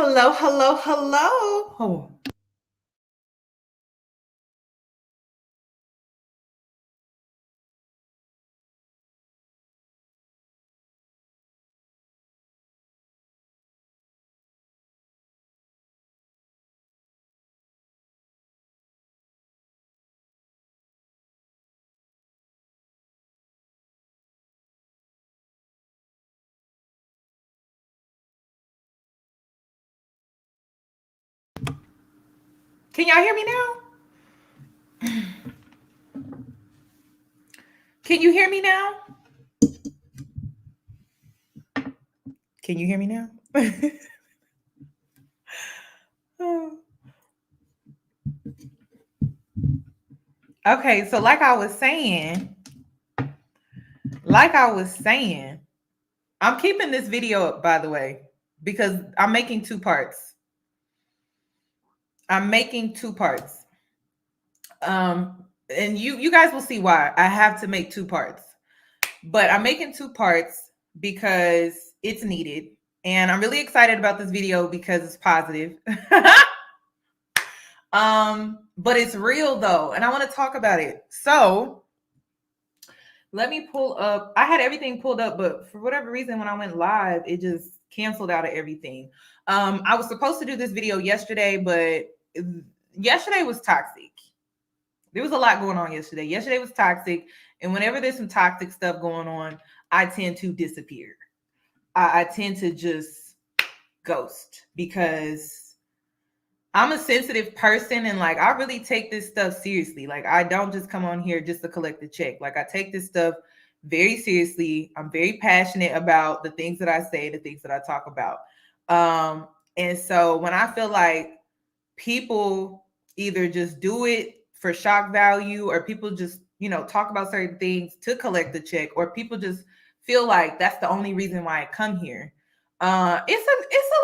Hello, hello, hello. Oh. Can y'all hear me now? Can you hear me now? Can you hear me now? Okay, so like I was saying, I'm keeping this video up, by the way, because I'm making two parts. And you guys will see why I have to make two parts. But I'm making two parts because it's needed. And I'm really excited about this video because it's positive. But it's real though, and I want to talk about it. So let me pull up. I had everything pulled up, but for whatever reason, when I went live, it just canceled out of everything. I was supposed to do this video yesterday, but yesterday was toxic. There was a lot going on yesterday. Yesterday was toxic, and whenever there's some toxic stuff going on, I tend to disappear. I tend to just ghost because I'm a sensitive person, and like I really take this stuff seriously. Like I don't just come on here just to collect the check. Like I take this stuff very seriously. I'm very passionate about the things that I say, the things that I talk about. And so when I feel like people either just do it for shock value, or people just, talk about certain things to collect the check, or people just feel like that's the only reason why I come here. It's a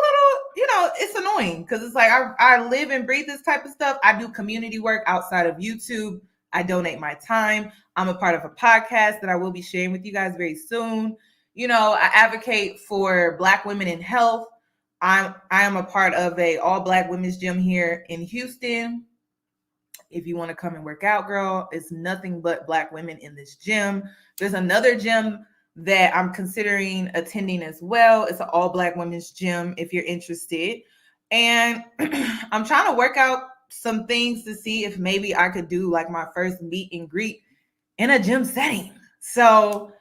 little, it's annoying because it's like I live and breathe this type of stuff. I do community work outside of YouTube. I donate my time. I'm a part of a podcast that I will be sharing with you guys very soon. I advocate for Black women in health. I am a part of a all Black women's gym here in Houston. If you want to come and work out, girl, it's nothing but Black women in this gym. There's another gym that I'm considering attending as well. It's an all Black women's gym if you're interested. And I'm trying to work out some things to see if maybe I could do like my first meet and greet in a gym setting. So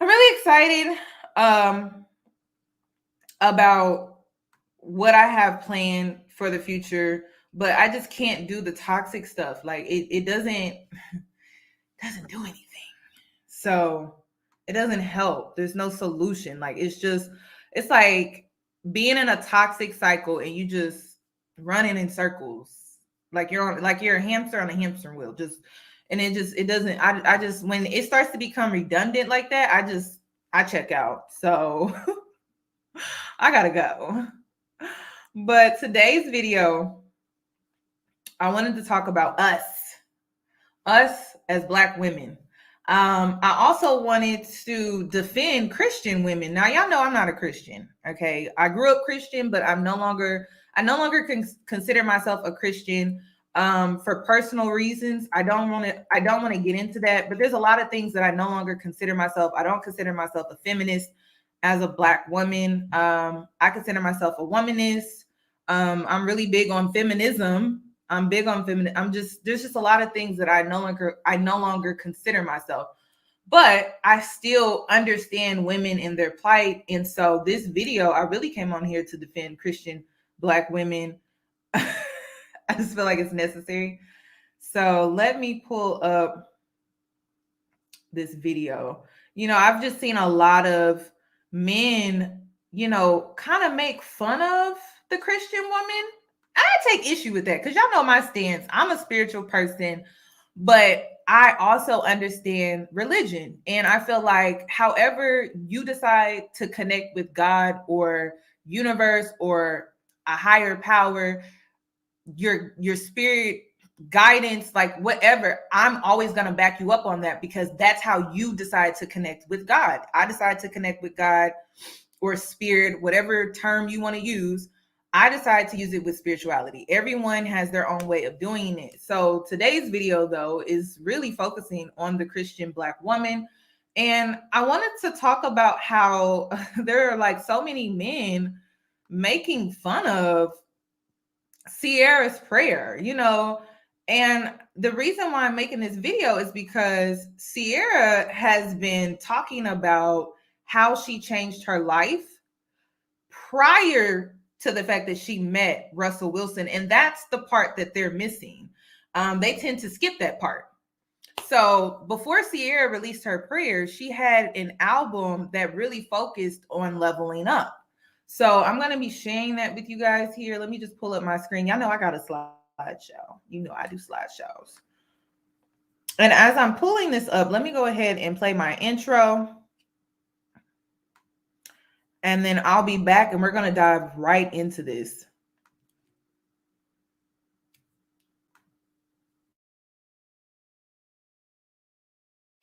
I'm really excited about what I have planned for the future, but I just can't do the toxic stuff. Like it doesn't do anything. So it doesn't help. There's no solution. Like it's like being in a toxic cycle and you just running in circles. Like you're a hamster on a hamster wheel. It doesn't, I just, when it starts to become redundant like that, I check out. So I gotta go. But today's video, I wanted to talk about us as Black women. I also wanted to defend Christian women. Now, y'all know I'm not a Christian. Okay, I grew up Christian, but I no longer consider myself a Christian for personal reasons. I don't want to get into that. But there's a lot of things that I no longer consider myself. I don't consider myself a feminist as a Black woman. I consider myself a womanist. I'm really big on feminism. I'm big on feminine. There's just a lot of things that I no longer consider myself, but I still understand women in their plight. And so this video, I really came on here to defend Christian Black women. I just feel like it's necessary. So let me pull up this video. I've just seen a lot of men, kind of make fun of the Christian woman. I take issue with that because y'all know my stance. I'm a spiritual person, but I also understand religion. And I feel like however you decide to connect with God or universe or a higher power, your spirit guidance, like whatever, I'm always going to back you up on that because that's how you decide to connect with God. I decided to connect with God or spirit, whatever term you want to use. I decided to use it with spirituality. Everyone has their own way of doing it. So today's video, though, is really focusing on the Christian Black woman. And I wanted to talk about how there are like so many men making fun of Ciara'S prayer, and the reason why I'm making this video is because Ciara has been talking about how she changed her life prior to the fact that she met Russell Wilson. And that's the part that they're missing. They tend to skip that part. So before Ciara released her prayer, she had an album that really focused on leveling up. So I'm going to be sharing that with you guys here. Let me just pull up my screen. Y'all know I got a slideshow. You know I do slideshows. And as I'm pulling this up, let me go ahead and play my intro. And then I'll be back and we're going to dive right into this.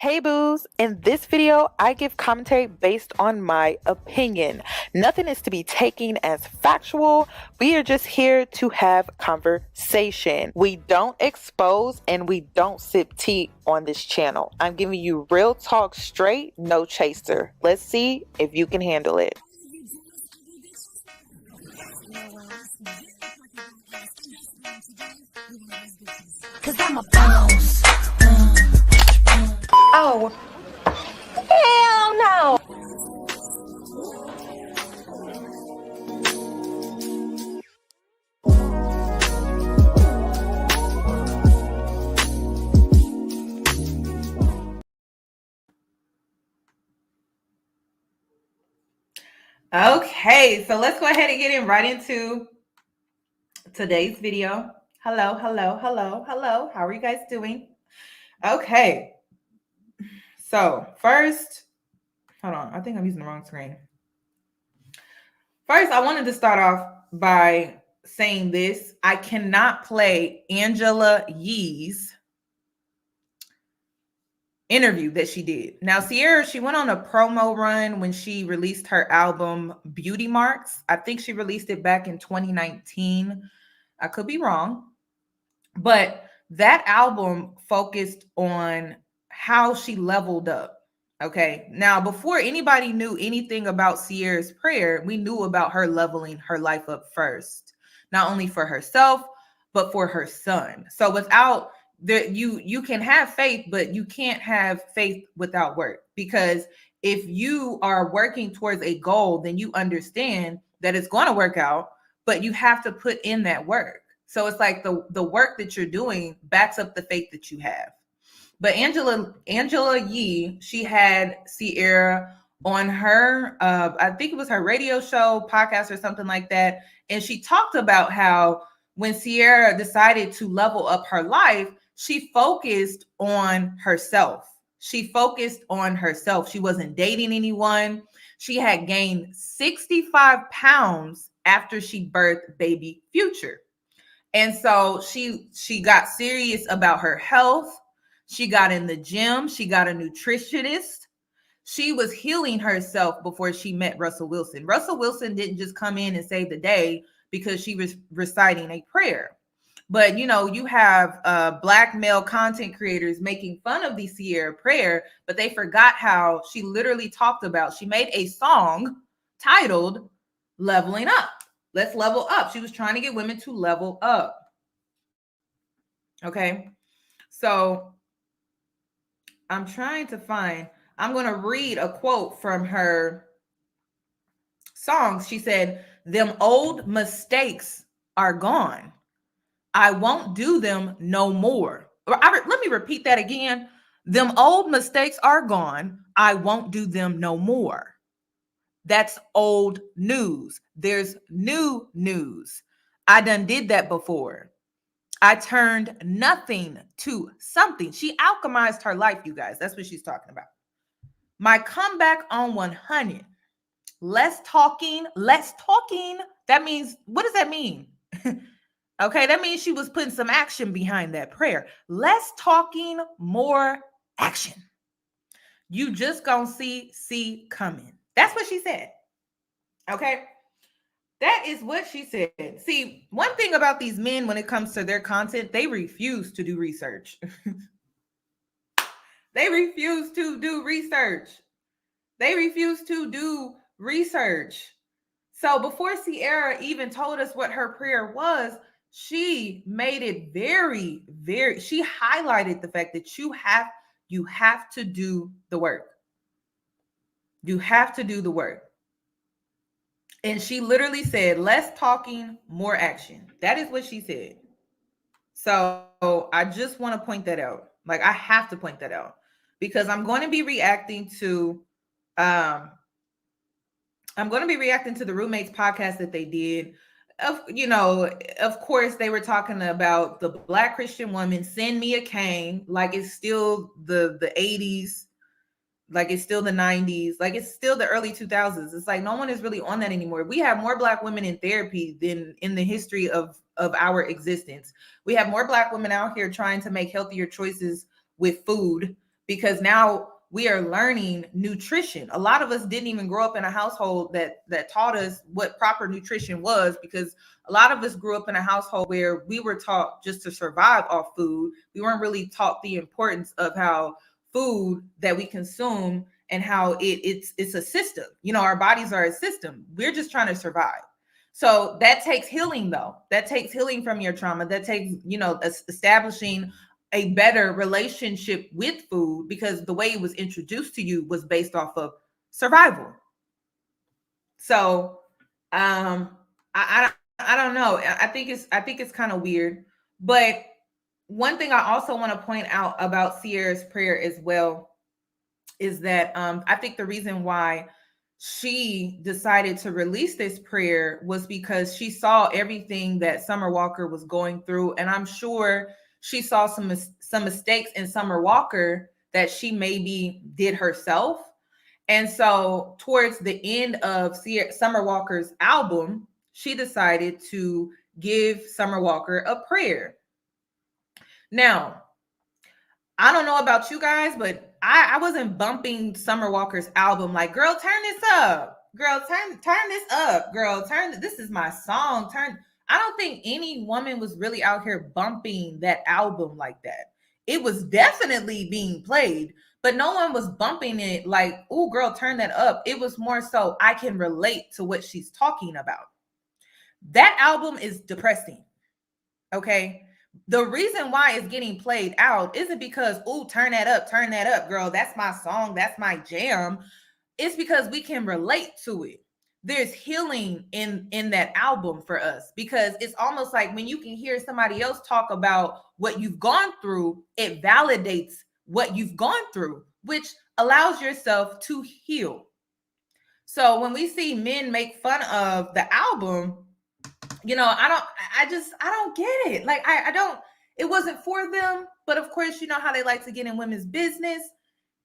Hey boos, in this video, I give commentary based on my opinion. Nothing is to be taken as factual. We are just here to have conversation. We don't expose and we don't sip tea on this channel. I'm giving you real talk straight, no chaser. Let's see if you can handle it. Cause I'm a boss. Oh, hell no. Okay, so let's go ahead and get right into today's video. Hello. How are you guys doing? Okay. So first, hold on. I think I'm using the wrong screen. First, I wanted to start off by saying this. I cannot play Angela Yee's interview that she did. Now, Ciara, she went on a promo run when she released her album Beauty Marks. I think she released it back in 2019. I could be wrong. But that album focused on how she leveled up. Okay. Now, before anybody knew anything about Ciara's prayer, we knew about her leveling her life up first, not only for herself, but for her son. So without you can have faith, but you can't have faith without work, because if you are working towards a goal, then you understand that it's going to work out, but you have to put in that work. So it's like the work that you're doing backs up the faith that you have. But Angela Yee, she had Ciara on her, I think it was her radio show, podcast or something like that. And she talked about how when Ciara decided to level up her life, she focused on herself. She focused on herself. She wasn't dating anyone. She had gained 65 pounds after she birthed baby Future. And so she got serious about her health. She got in the gym. She got a nutritionist. She was healing herself before she met Russell Wilson. Russell Wilson didn't just come in and save the day because she was reciting a prayer. But, you have Black male content creators making fun of the Ciara prayer, but they forgot how she literally talked about, she made a song titled Leveling Up. Let's level up. She was trying to get women to level up. Okay. So I'm trying to I'm going to read a quote from her songs. She said, "Them old mistakes are gone. I won't do them no more." Let me repeat that again. "Them old mistakes are gone. I won't do them no more." That's old news. There's new news. I done did that before. I turned nothing to something. She alchemized her life, you guys. That's what she's talking about. My comeback on 100. Less talking. That means, what does that mean? Okay, that means she was putting some action behind that prayer. Less talking, more action. You just gonna see coming. That's what she said. Okay. That is what she said. See, one thing about these men when it comes to their content, they refuse to do research. They refuse to do research. They refuse to do research. So before Ciara even told us what her prayer was, she made it she highlighted the fact that you have to do the work. You have to do the work. And she literally said, less talking, more action. That is what she said. So I just want to point that out. Like I have to point that out because um I'm going to be reacting to the roommates podcast that they did. Of course they were talking about the Black Christian woman send me a cane like it's still the 80s, like it's still the 90s, like it's still the early 2000s. It's like no one is really on that anymore. We have more Black women in therapy than in the history of our existence. We have more Black women out here trying to make healthier choices with food because now we are learning nutrition. A lot of us didn't even grow up in a household that taught us what proper nutrition was, because a lot of us grew up in a household where we were taught just to survive off food. We weren't really taught the importance of how food that we consume and how it's a system. Our bodies are a system. We're just trying to survive. So that takes healing, though. That takes healing from your trauma. That takes, establishing a better relationship with food, because the way it was introduced to you was based off of survival. So I don't know. I think it's kind of weird. But one thing I also want to point out about Ciara's prayer as well is that I think the reason why she decided to release this prayer was because she saw everything that Summer Walker was going through, and I'm sure she saw some mistakes in Summer Walker that she maybe did herself. And so towards the end of Summer Walker's album, she decided to give Summer Walker a prayer. Now, I don't know about you guys, but I wasn't bumping Summer Walker's album like, girl, turn this up. Girl, turn this up. Girl, this is my song. I don't think any woman was really out here bumping that album like that. It was definitely being played, but no one was bumping it like, oh, girl, turn that up. It was more so I can relate to what she's talking about. That album is depressing. Okay. The reason why it's getting played out isn't because, oh, turn that up, girl. That's my song. That's my jam. It's because we can relate to it. There's healing in that album for us, because it's almost like when you can hear somebody else talk about what you've gone through, it validates what you've gone through, which allows yourself to heal. So when we see men make fun of the album, I don't get it. Like, I don't, it wasn't for them, but of course, you know how they like to get in women's business.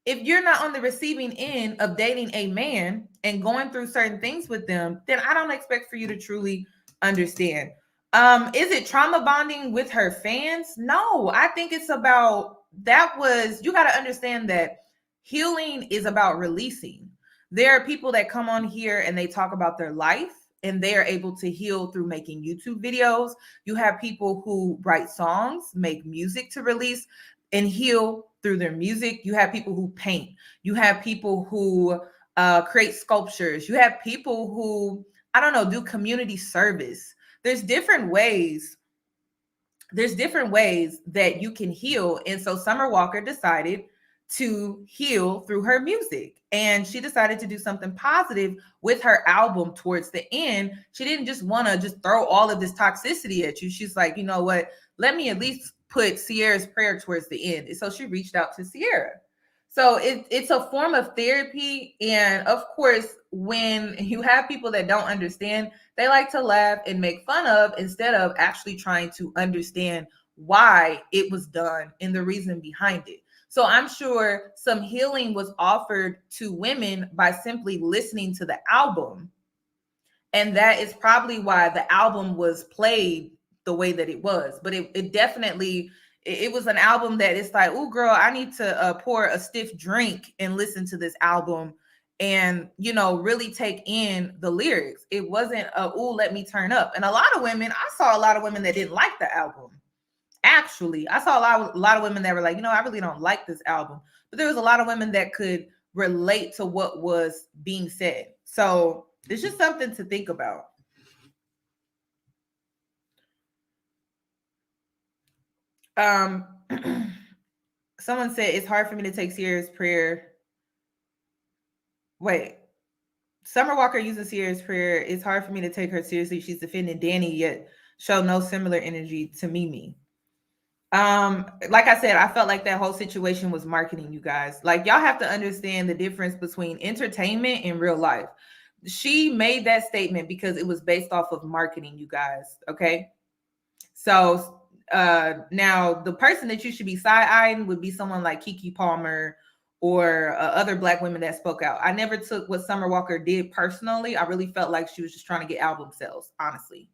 If you're not on the receiving end of dating a man and going through certain things with them, then I don't expect for you to truly understand. Is it trauma bonding with her fans? No, I think it's about, you got to understand that healing is about releasing. There are people that come on here and they talk about their life, and they are able to heal through making YouTube videos. You have people who write songs, make music to release and heal through their music. You have people who paint. You have people who create sculptures. You have people who, I don't know, do community service. There's different ways that you can heal. And so Summer Walker decided to heal through her music, and she decided to do something positive with her album towards the end. She didn't just want to just throw all of this toxicity at you. She's like, you know what, let me at least put Ciara's prayer towards the end. And so she reached out to Ciara. So it's a form of therapy. And of course, when you have people that don't understand, they like to laugh and make fun of, instead of actually trying to understand why it was done and the reason behind it. So I'm sure some healing was offered to women by simply listening to the album. And that is probably why the album was played the way that it was. But it definitely, it was an album that it's like, oh, girl, I need to pour a stiff drink and listen to this album and, you know, really take in the lyrics. It wasn't ooh, let me turn up. And a lot of women, I saw a lot of women that didn't like the album. Actually, I saw a lot of women that were like, you know, I really don't like this album. But there was a lot of women that could relate to what was being said. So it's just something to think about. Someone said it's hard for me to take Ciara'S prayer. Wait, Summer Walker using Ciara'S prayer. It's hard for me to take her seriously. She's defending Danny, yet show no similar energy to Mimi. Like I said, I felt like that whole situation was marketing, you guys. Like, y'all have to understand the difference between entertainment and real life. She made that statement because it was based off of marketing, you guys. Okay. So now the person that you should be side-eyeing would be someone like Keke Palmer or other Black women that spoke out. I never took what Summer Walker did personally. I really felt like she was just trying to get album sales, honestly.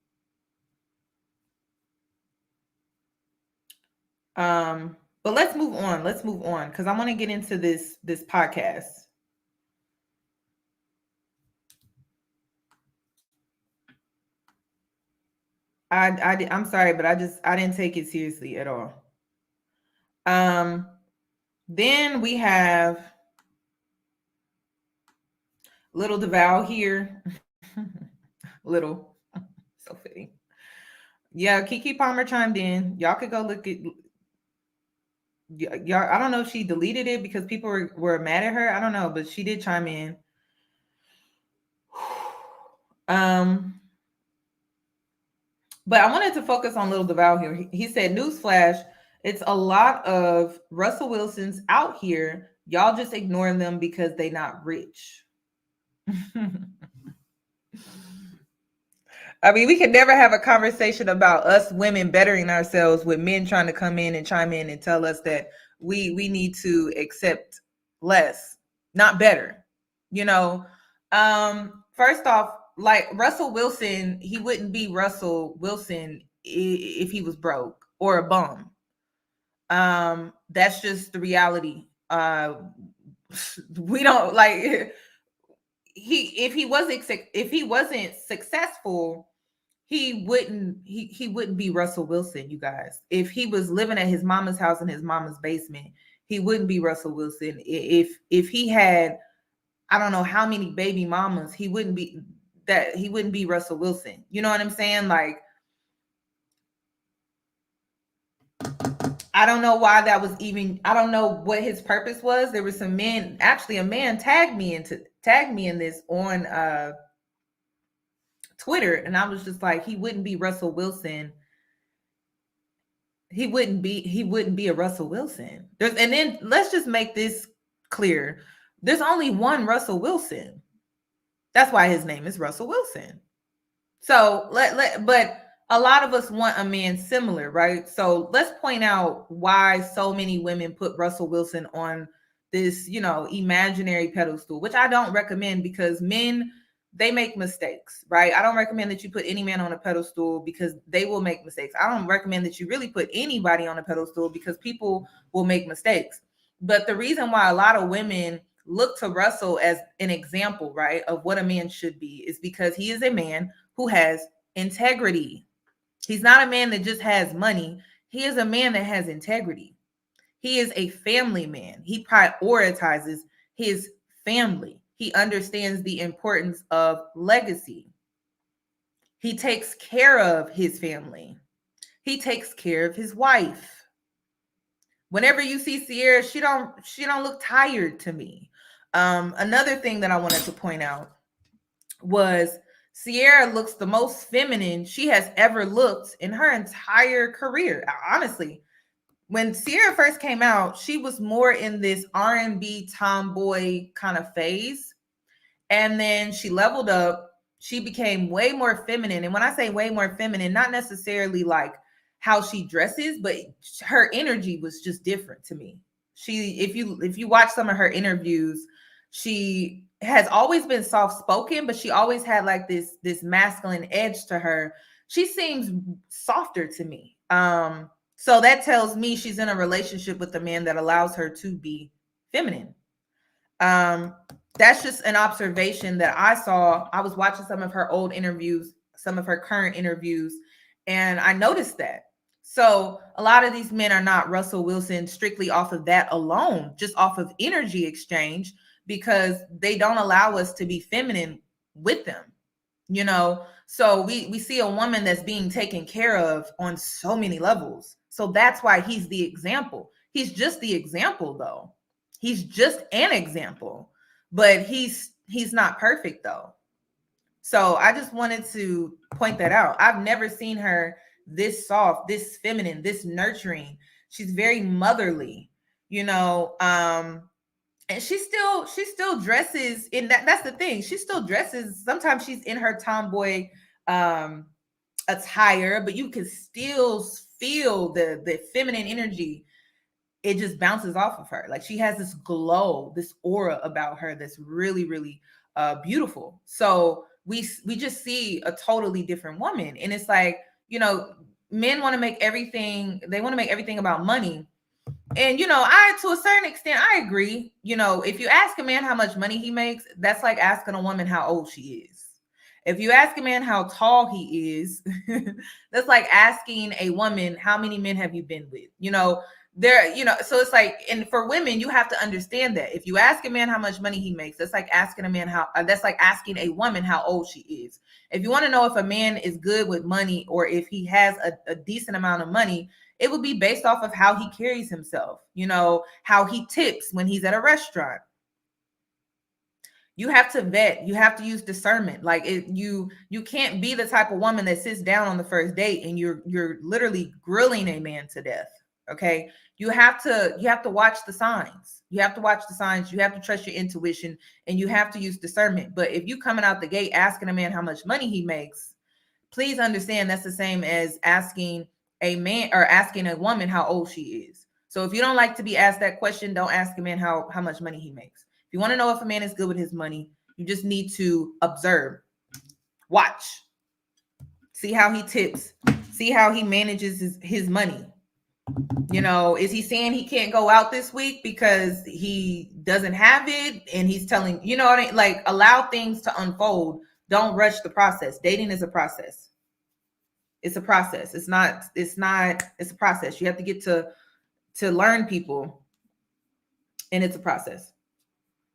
But let's move on. Let's move on because I want to get into this podcast. I'm sorry, but I didn't take it seriously at all. Then we have Little DeVal here. Little, so fitting. Yeah, Keke Palmer chimed in. Y'all could go look at. Y'all, I don't know if she deleted it because people were mad at her. I don't know, but she did chime in. But I wanted to focus on Little DeVal here. He said, newsflash, it's a lot of Russell Wilsons out here. Y'all just ignoring them because they not rich. I mean, we can never have a conversation about us women bettering ourselves with men trying to come in and chime in and tell us that we need to accept less, not better. You know, first off, like Russell Wilson, he wouldn't be Russell Wilson if he was broke or a bum. That's just the reality. We don't like if he wasn't successful, he wouldn't be Russell Wilson, you guys. If he was living at his mama's house in his mama's basement, he wouldn't be Russell Wilson. If he had, I don't know how many baby mamas, he wouldn't be Russell Wilson. You know what I'm saying? Like, I don't know why that was even, I don't know what his purpose was. There were some men, actually a man tagged me in this on Twitter, and I was just like, he wouldn't be Russell Wilson. He wouldn't be a Russell Wilson. And then let's just make this clear. There's only one Russell Wilson. That's why his name is Russell Wilson. So but a lot of us want a man similar, right? So let's point out why so many women put Russell Wilson on this, you know, imaginary pedestal, which I don't recommend because men, they make mistakes, right? I don't recommend that you put any man on a pedestal because they will make mistakes. I don't recommend that you really put anybody on a pedestal because people will make mistakes. But the reason why a lot of women look to Russell as an example, right, of what a man should be is because he is a man who has integrity. He's not a man that just has money. He is a man that has integrity. He is a family man. He prioritizes his family. He understands the importance of legacy. He takes care of his family. He takes care of his wife. Whenever you see Ciara, she don't look tired to me. Another thing that I wanted to point out was Ciara looks the most feminine she has ever looked in her entire career. Honestly, when Ciara first came out, she was more in this R&B tomboy kind of phase. And then she leveled up. She became way more feminine. And when I say way more feminine, not necessarily like how she dresses, but her energy was just different to me. If you watch some of her interviews, she has always been soft spoken, but she always had like this masculine edge to her. She seems softer to me. So that tells me she's in a relationship with a man that allows her to be feminine. That's just an observation that I saw. I was watching some of her old interviews, some of her current interviews, and I noticed that. So a lot of these men are not Russell Wilson strictly off of that alone, just off of energy exchange, because they don't allow us to be feminine with them. So we see a woman that's being taken care of on so many levels. So that's why he's the example. He's just the example, though. He's just an example, but he's not perfect, though. So I just wanted to point that out. I've never seen her this soft, this feminine, this nurturing. She's very motherly, and she still dresses in that's the thing. She still dresses. Sometimes she's in her tomboy um attire, but you can still feel the feminine energy. It just bounces off of her. Like, she has this glow, this aura about her that's really, really beautiful. So we just see a totally different woman. And it's like, men want to make everything, they want to make everything about money. And I, to a certain extent, I agree. If you ask a man how much money he makes, that's like asking a woman how old she is. If you ask a man how tall he is, that's like asking a woman how many men have you been with. So it's like, and for women, you have to understand that if you ask a man how much money he makes, that's like asking a man that's like asking a woman how old she is. If you want to know if a man is good with money or if he has a decent amount of money, it would be based off of how he carries himself, how he tips when he's at a restaurant. You have to vet, you have to use discernment. Like, you can't be the type of woman that sits down on the first date and you're literally grilling a man to death. Okay. You have to watch the signs. You have to watch the signs. You have to trust your intuition, and you have to use discernment. But if you coming out the gate asking a man how much money he makes, please understand that's the same as asking a man or asking a woman how old she is. So if you don't like to be asked that question, don't ask a man how much money he makes. If you want to know if a man is good with his money, you just need to observe, watch, see how he tips, see how he manages his money. Is he saying he can't go out this week because he doesn't have it, and he's telling, what I mean? Like, allow things to unfold. Don't rush the process. Dating is a process. It's a process. It's a process. You have to get to learn people, and it's a process.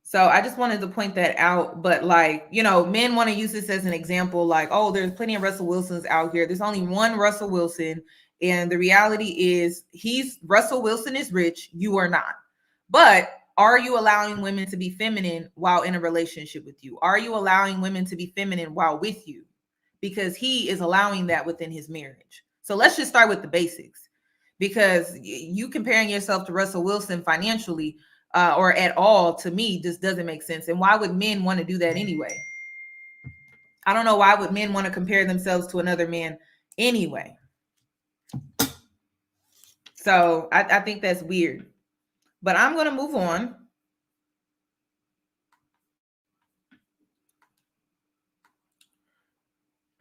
So I just wanted to point that out. But like, men want to use this as an example, like, oh, there's plenty of Russell Wilsons out here. There's only one Russell Wilson. And the reality is Russell Wilson is rich. You are not. But are you allowing women to be feminine while in a relationship with you? Are you allowing women to be feminine while with you? Because he is allowing that within his marriage. So let's just start with the basics, because you comparing yourself to Russell Wilson financially or at all, to me, just doesn't make sense. And why would men want to do that anyway? I don't know, why would men want to compare themselves to another man anyway? So I think that's weird. But I'm going to move on.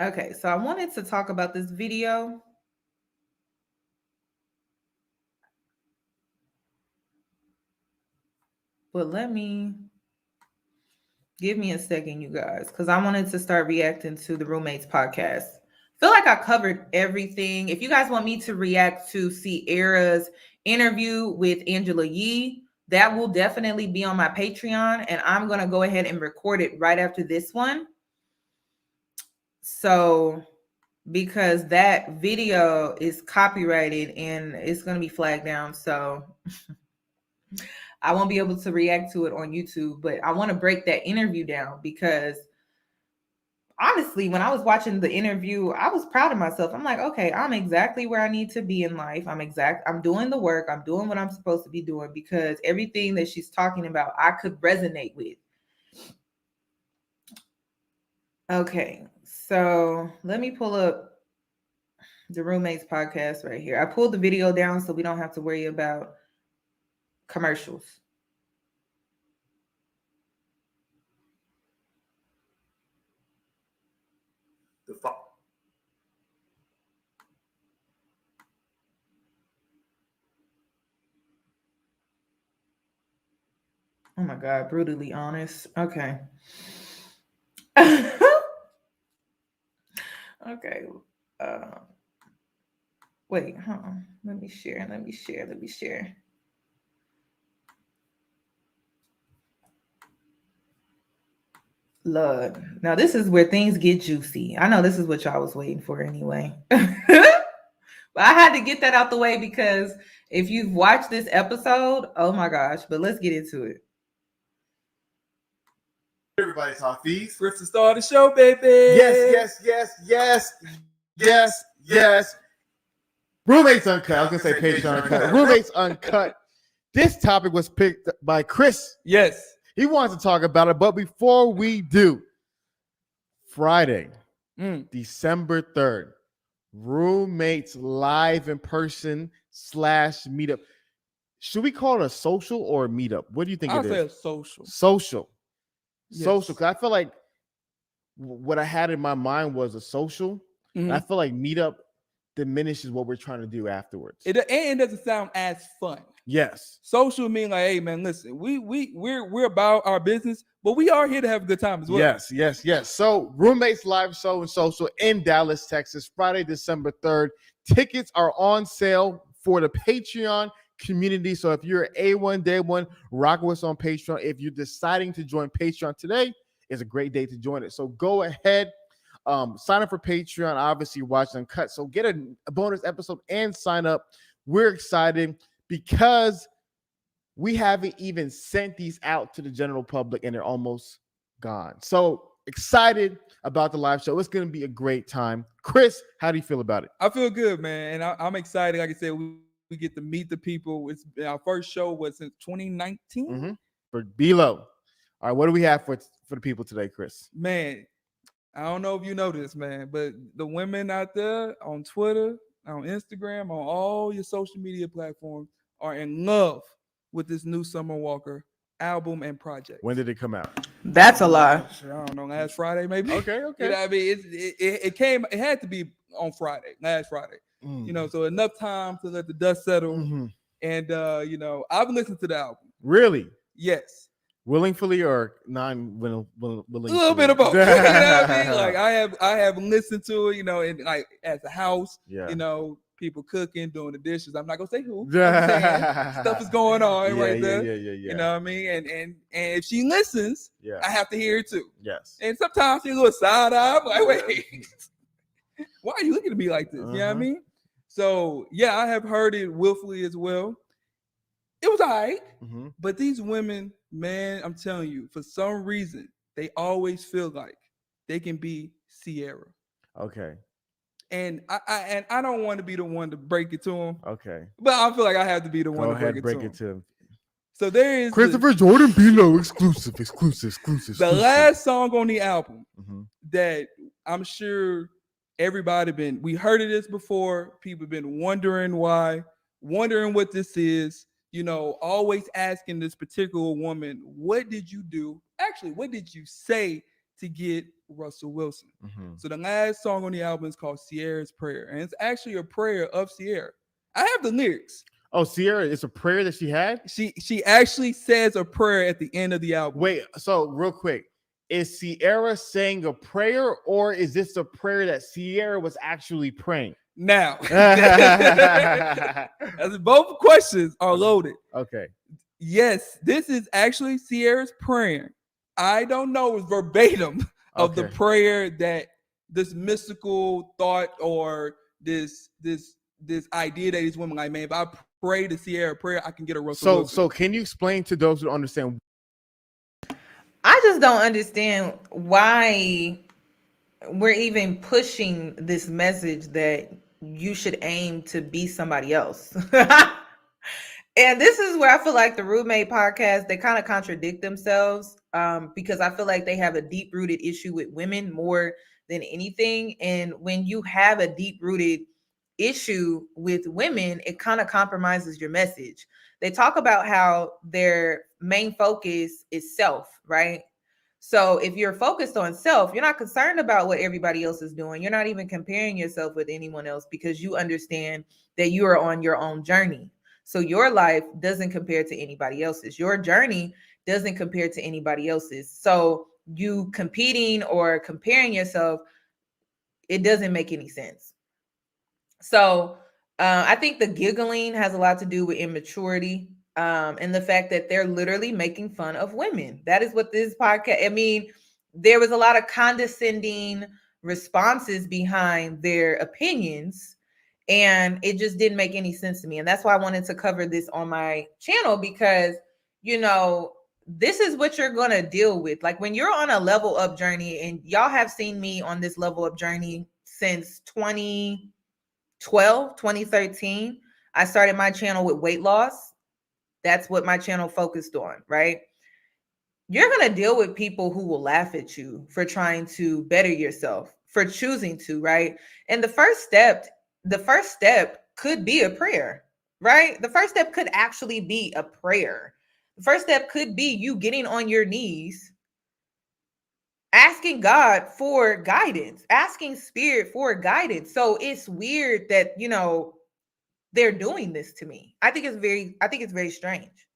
Okay, so I wanted to talk about this video. But give me a second, you guys, because I wanted to start reacting to the Roommates podcast. I feel like I covered everything. If you guys want me to react to Ciara'S interview with Angela Yee, that will definitely be on my Patreon, and I'm going to go ahead and record it right after this one. So, because that video is copyrighted and it's going to be flagged down, so I won't be able to react to it on YouTube. But I want to break that interview down, because honestly, when I was watching the interview, I was proud of myself. I'm like, okay, I'm exactly where I need to be in life. I'm doing the work. I'm doing what I'm supposed to be doing, because everything that she's talking about, I could resonate with. Okay, so let me pull up the Roommates podcast right here. I pulled the video down so we don't have to worry about commercials. Oh my God, brutally honest. Okay. Okay. Uh, wait, hold on. Let me share. Let me share. Let me share. Lord. Now this is where things get juicy. I know this is what y'all was waiting for anyway. But I had to get that out the way because if you've watched this episode, oh my gosh, but let's get into it. Everybody talk fees. Chris to start the show, baby. Yes. Roommates Uncut. I was gonna say Patreon Uncut. Roommates Uncut. This topic was picked by Chris. Yes. He wants to talk about it, but before we do, Friday, December 3rd, Roommates live in person / meetup. Should we call it a social or a meetup? What do you think I'll it say is? a social. Social. Yes. Social. Because I feel like what I had in my mind was a social. And I feel like meetup diminishes what we're trying to do afterwards. It doesn't sound as fun. Yes. Social mean like, hey man, listen, we're about our business, but we are here to have a good time as well. Yes. So Roommates live show and social in Dallas, Texas, Friday, December 3rd. Tickets are on sale for the Patreon community. So if you're A1 Day One, rock with us on Patreon. If you're deciding to join Patreon today, is a great day to join it. So go ahead. Sign up for Patreon. Obviously, watch Uncut. So get a bonus episode and sign up. We're excited because we haven't even sent these out to the general public and they're almost gone. So excited about the live show. It's going to be a great time. Chris, how do you feel about it? I feel good, man. And I'm excited. Like I said, we get to meet the people. It's our first show was since 2019. For Below. All right, what do we have for the people today, Chris? Man, I don't know if you know this, man, but the women out there on Twitter, on Instagram, on all your social media platforms are in love with this new Summer Walker album and project. When did it come out? That's a lie. I don't know, last Friday maybe. Okay. You know what I mean? It had to be on Friday, last Friday. You know, so enough time to let the dust settle. And I've listened to the album. Really? Yes. Willingly or non-willing? A little bit of both. You know what I mean? Like I have listened to it, you know, and like at the house, you know, people cooking, doing the dishes. I'm not gonna say who. Stuff is going on right there. Yeah. You know what I mean? And if she listens, I have to hear it too. Yes. And sometimes she's a little side eye. I'm like, wait, why are you looking at me like this? You know what I mean? So yeah, I have heard it willfully as well. It was all right. But these women, man, I'm telling you, for some reason, they always feel like they can be Ciara. Okay. And I don't want to be the one to break it to them. Okay. But I feel like I have to be the one to break it to them. So there is Christopher Jordan Below exclusive. The last song on the album that I'm sure everybody we heard of this before. People have been wondering why, wondering what this is. You know, always asking this particular woman, what did you do? Actually, what did you say to get Russell Wilson? So the last song on the album is called Ciara'S Prayer. And it's actually a prayer of Ciara. I have the lyrics. Oh, Ciara, it's a prayer that she had? She actually says a prayer at the end of the album. Wait, so real quick. Is Ciara saying a prayer or is this a prayer that Ciara was actually praying? Now, as both questions are loaded. Okay. Yes, this is actually Ciara's prayer. I don't know verbatim of the prayer that this mystical thought or this idea that these women like, man, if I pray to Ciara prayer, I can get a Russell Wilson. So can you explain to those who understand? I just don't understand why we're even pushing this message that you should aim to be somebody else. And this is where I feel like the Roommate podcast, they kind of contradict themselves because I feel like they have a deep-rooted issue with women more than anything. And when you have a deep-rooted issue with women, it kind of compromises your message. They talk about how their main focus is self, right? So if you're focused on self, you're not concerned about what everybody else is doing. You're not even comparing yourself with anyone else because you understand that you are on your own journey. So your life doesn't compare to anybody else's. Your journey doesn't compare to anybody else's. So you competing or comparing yourself, it doesn't make any sense. So I think the giggling has a lot to do with immaturity, and the fact that they're literally making fun of women. That is what this podcast, I mean, there was a lot of condescending responses behind their opinions, and it just didn't make any sense to me. And that's why I wanted to cover this on my channel, because, you know, this is what you're going to deal with. Like when you're on a level up journey, and y'all have seen me on this level up journey since 2013. I started my channel with weight loss. That's what my channel focused on, right? You're going to deal with people who will laugh at you for trying to better yourself, for choosing to, right? And the first step could be a prayer, right? The first step could actually be a prayer. The first step could be you getting on your knees, asking God for guidance, asking spirit for guidance. So it's weird that, you know, they're doing this to me. I think it's very strange.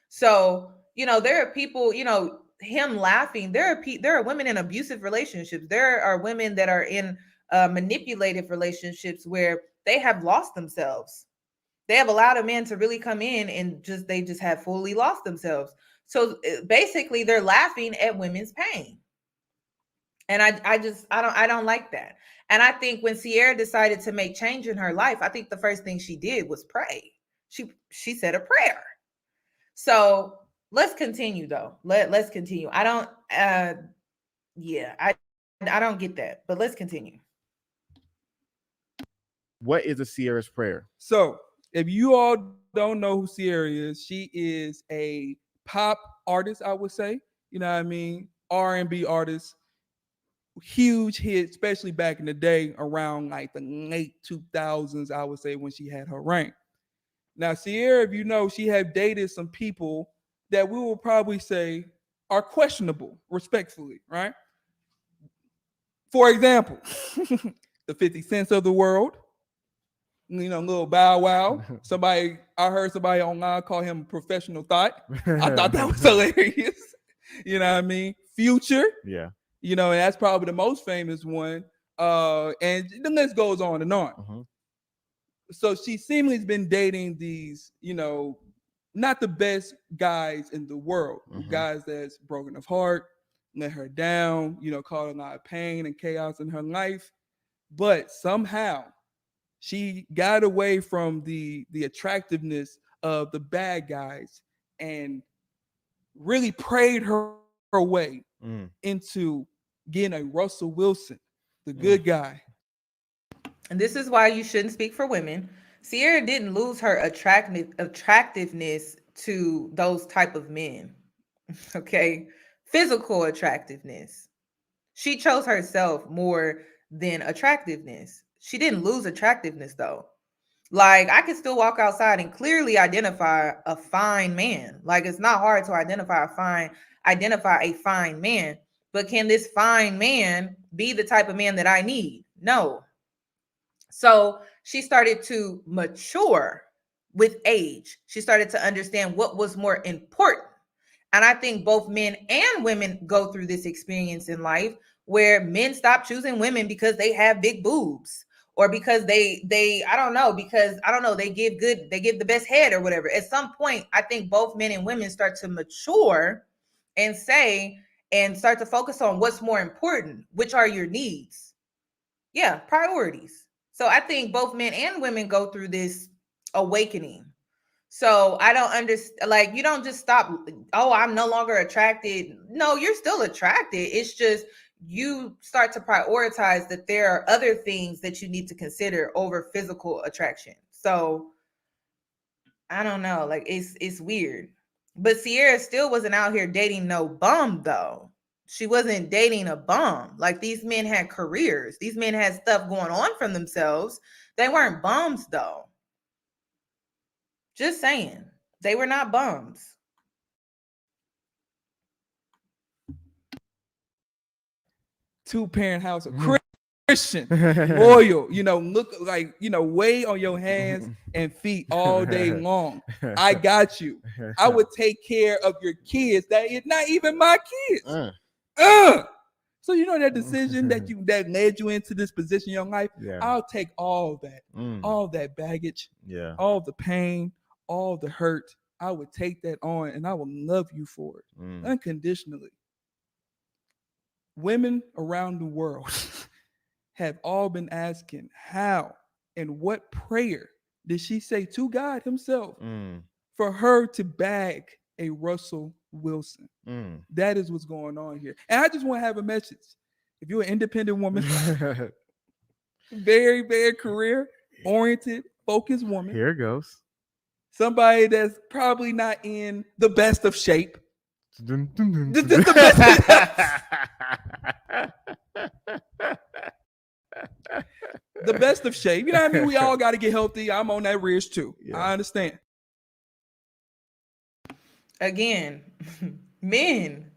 So, you know, there are people, you know, him laughing. There are women in abusive relationships. There are women that are in manipulative relationships where they have lost themselves. They have allowed a man to really come in and they just have fully lost themselves. So basically they're laughing at women's pain. And I don't like that. And I think when Ciara decided to make change in her life, I think the first thing she did was pray. She said a prayer. So let's continue though. Let's continue. I don't I don't get that, but let's continue. What is a Ciara'S prayer? So if you all don't know who Ciara is, she is a pop artist, I would say. You know what I mean? R&B artist. Huge hit, especially back in the day around like the late 2000s, I would say, when she had her reign. Now, Ciara, if you know, she had dated some people that we will probably say are questionable, respectfully, right? For example, the 50 Cents of the world, you know, little Bow Wow. I heard somebody online call him professional thought. I thought that was hilarious. You know what I mean? Future. Yeah. You know, and that's probably the most famous one. And the list goes on and on. Mm-hmm. So she seemingly has been dating these, you know, not the best guys in the world, guys that's broken of heart, let her down, you know, caused a lot of pain and chaos in her life. But somehow she got away from the attractiveness of the bad guys and really prayed her way into getting a Russell Wilson, the good guy. And this is why you shouldn't speak for women. Ciara didn't lose her attractiveness to those type of men. Okay? Physical attractiveness. She chose herself more than attractiveness. She didn't lose attractiveness though. Like I could still walk outside and clearly identify a fine man. Like it's not hard to identify a fine man. But can this fine man be the type of man that I need? No. So she started to mature with age. She started to understand what was more important. And I think both men and women go through this experience in life where men stop choosing women because they have big boobs, or because they they give the best head or whatever. At some point, I think both men and women start to mature and start to focus on what's more important, which are your needs. Yeah, priorities. So I think both men and women go through this awakening. So I don't understand. Like, you don't just stop. Oh, I'm no longer attracted. No, you're still attracted. It's just you start to prioritize that there are other things that you need to consider over physical attraction. So I don't know. Like it's weird. But Ciara still wasn't out here dating no bum though. She wasn't dating a bum. Like these men had careers. These men had stuff going on for themselves. They weren't bums though. Just saying. They were not bums. Two-parent house of Chris. Christian, loyal, look like, weigh on your hands and feet all day long. I got you. I would take care of your kids. That is not even my kids. So that decision that led you into this position in your life, I'll take all that, all that baggage, all the pain, all the hurt. I would take that on and I will love you for it unconditionally. Women around the world have all been asking how and what prayer did she say to God himself for her to bag a Russell Wilson. That is what's going on here. And I just want to have a message. If you're an independent woman, very, very career-oriented, focused woman. Here it goes. Somebody that's probably not in the best of shape. The best of shape. You know what I mean? We all got to get healthy. I'm on that risk too. I understand. Again, men,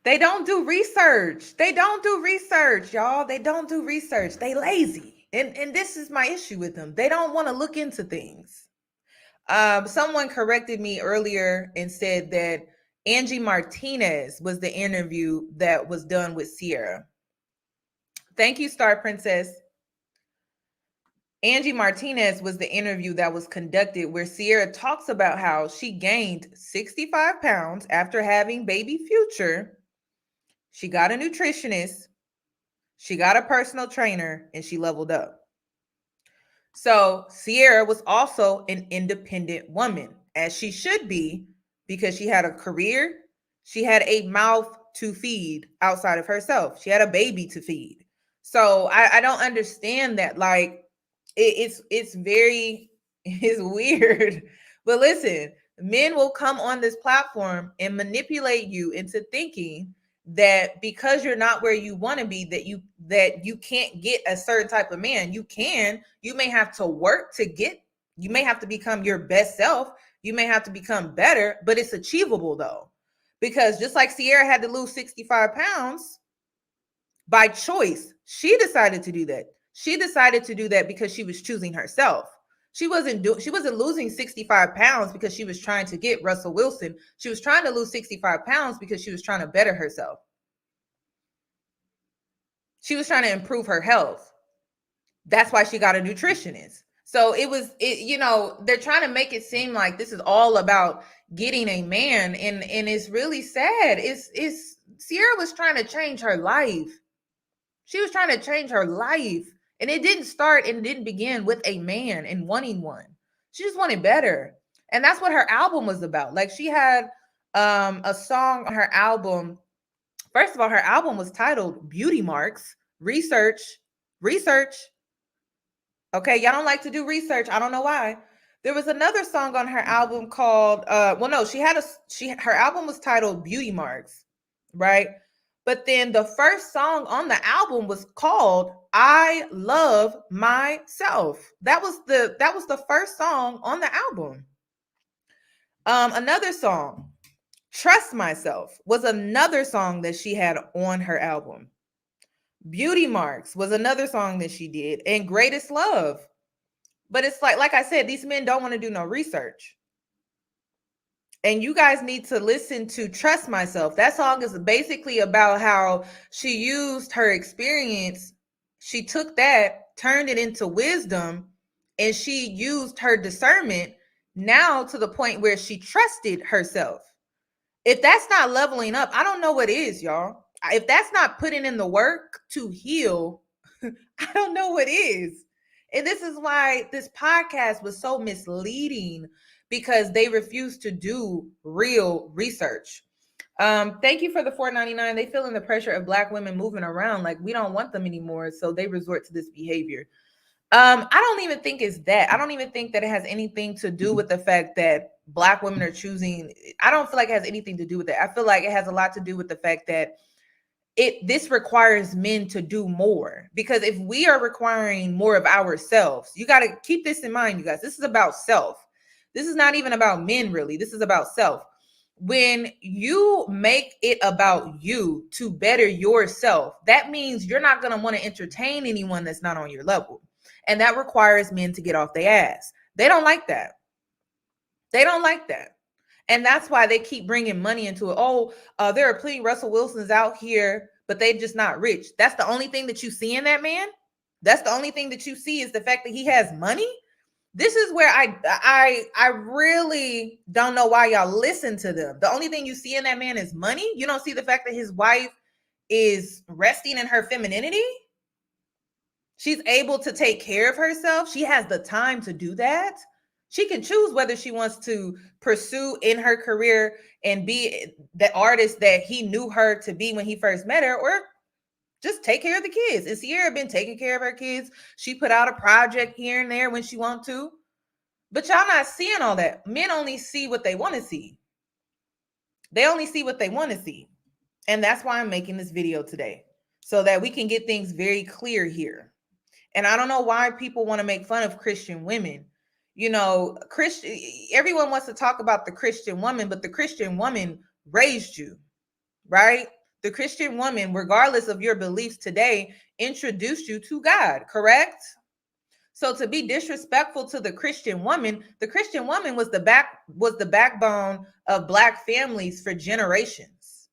they don't do research. They don't do research, y'all. They don't do research. They lazy. And this is my issue with them. They don't want to look into things. Someone corrected me earlier and said that Angie Martinez was the interview that was done with Ciara. Thank you, Star Princess. Angie Martinez was the interview that was conducted where Ciara talks about how she gained 65 pounds after having baby Future. She got a nutritionist, she got a personal trainer, and she leveled up. So Ciara was also an independent woman, as she should be, because she had a career, she had a mouth to feed outside of herself, she had a baby to feed. So I don't understand that. Like, it's weird. But listen, men will come on this platform and manipulate you into thinking that because you're not where you want to be, that you can't get a certain type of man. You may have to work to get, you may have to become your best self, you may have to become better, but it's achievable though. Because just like Ciara had to lose 65 pounds by choice, she decided to do that. She decided to do that because she was choosing herself. She wasn't losing 65 pounds because she was trying to get Russell Wilson. She was trying to lose 65 pounds because she was trying to better herself. She was trying to improve her health. That's why she got a nutritionist. So they're trying to make it seem like this is all about getting a man, and it's really sad. It's Ciara was trying to change her life. She was trying to change her life. And it didn't start and didn't begin with a man and wanting one. She just wanted better. And that's what her album was about. Like, she had a song on her album. First of all, her album was titled Beauty Marks. Research. Okay, y'all don't like to do research. I don't know why. There was another song on her album called, her album was titled Beauty Marks, right? But then the first song on the album was called I Love Myself. That was the first song on the album. Another song, Trust Myself, was another song that she had on her album. Beauty Marks was another song that she did, and Greatest Love. But it's like I said, these men don't want to do no research. And you guys need to listen to Trust Myself. That song is basically about how she used her experience. She took that, turned it into wisdom, and she used her discernment now to the point where she trusted herself. If that's not leveling up, I don't know what is, y'all. If that's not putting in the work to heal, I don't know what is. And this is why this podcast was so misleading, because they refuse to do real research. Thank you for the $4.99. They feeling the pressure of Black women moving around like we don't want them anymore, so they resort to this behavior. I don't even think it's that. I don't even think that it has anything to do with the fact that Black women are choosing. I don't feel like it has anything to do with that. I feel like it has a lot to do with the fact that this requires men to do more. Because if we are requiring more of ourselves, you got to keep this in mind, you guys. This is about self. This is not even about men, really. This is about self. when you make it about you to better yourself, that means you're not going to want to entertain anyone that's not on your level. And that requires men to get off their ass. They don't like that. They don't like that. And that's why they keep bringing money into it. Oh, there are plenty Russell Wilsons out here, but they're just not rich. That's the only thing that you see in that man. That's the only thing that you see is the fact that he has money. This is where I really don't know why y'all listen to them. The only thing you see in that man is money. You don't see the fact that his wife is resting in her femininity. She's able to take care of herself. She has the time to do that. She can choose whether she wants to pursue in her career and be the artist that he knew her to be when he first met her, or just take care of the kids. And Ciara been taking care of her kids. She put out a project here and there when she wants to. But y'all not seeing all that. Men only see what they want to see. They only see what they want to see. And that's why I'm making this video today, so that we can get things very clear here. And I don't know why people want to make fun of Christian women. You know, everyone wants to talk about the Christian woman, but the Christian woman raised you, right? The Christian woman, regardless of your beliefs today, introduced you to God, correct? So to be disrespectful to the Christian woman was the backbone of Black families for generations.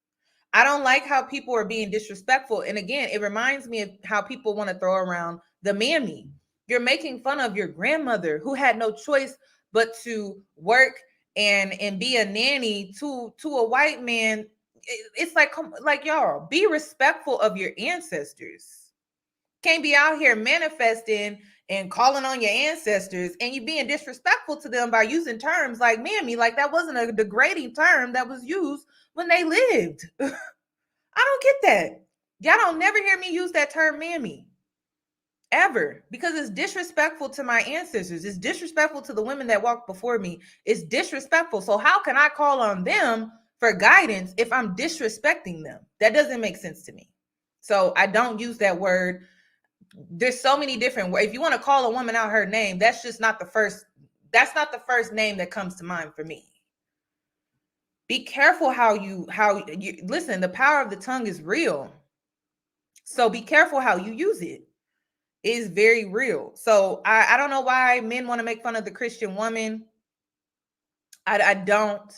I don't like how people are being disrespectful. And again, it reminds me of how people want to throw around the mammy. You're making fun of your grandmother who had no choice but to work and be a nanny to a white man. It's like y'all, be respectful of your ancestors. Can't be out here manifesting and calling on your ancestors and you being disrespectful to them by using terms like mammy, like that wasn't a degrading term that was used when they lived. I don't get that. Y'all don't never hear me use that term mammy. Ever, because it's disrespectful to my ancestors. It's disrespectful to the women that walked before me. It's disrespectful. So how can I call on them for guidance if I'm disrespecting them? That doesn't make sense to me. So I don't use that word. There's so many different ways. If you want to call a woman out her name, that's just not the first. That's not the first name that comes to mind for me. Be careful how you listen. The power of the tongue is real. So be careful how you use it. Is very real. So I don't know why men want to make fun of the Christian woman. I don't.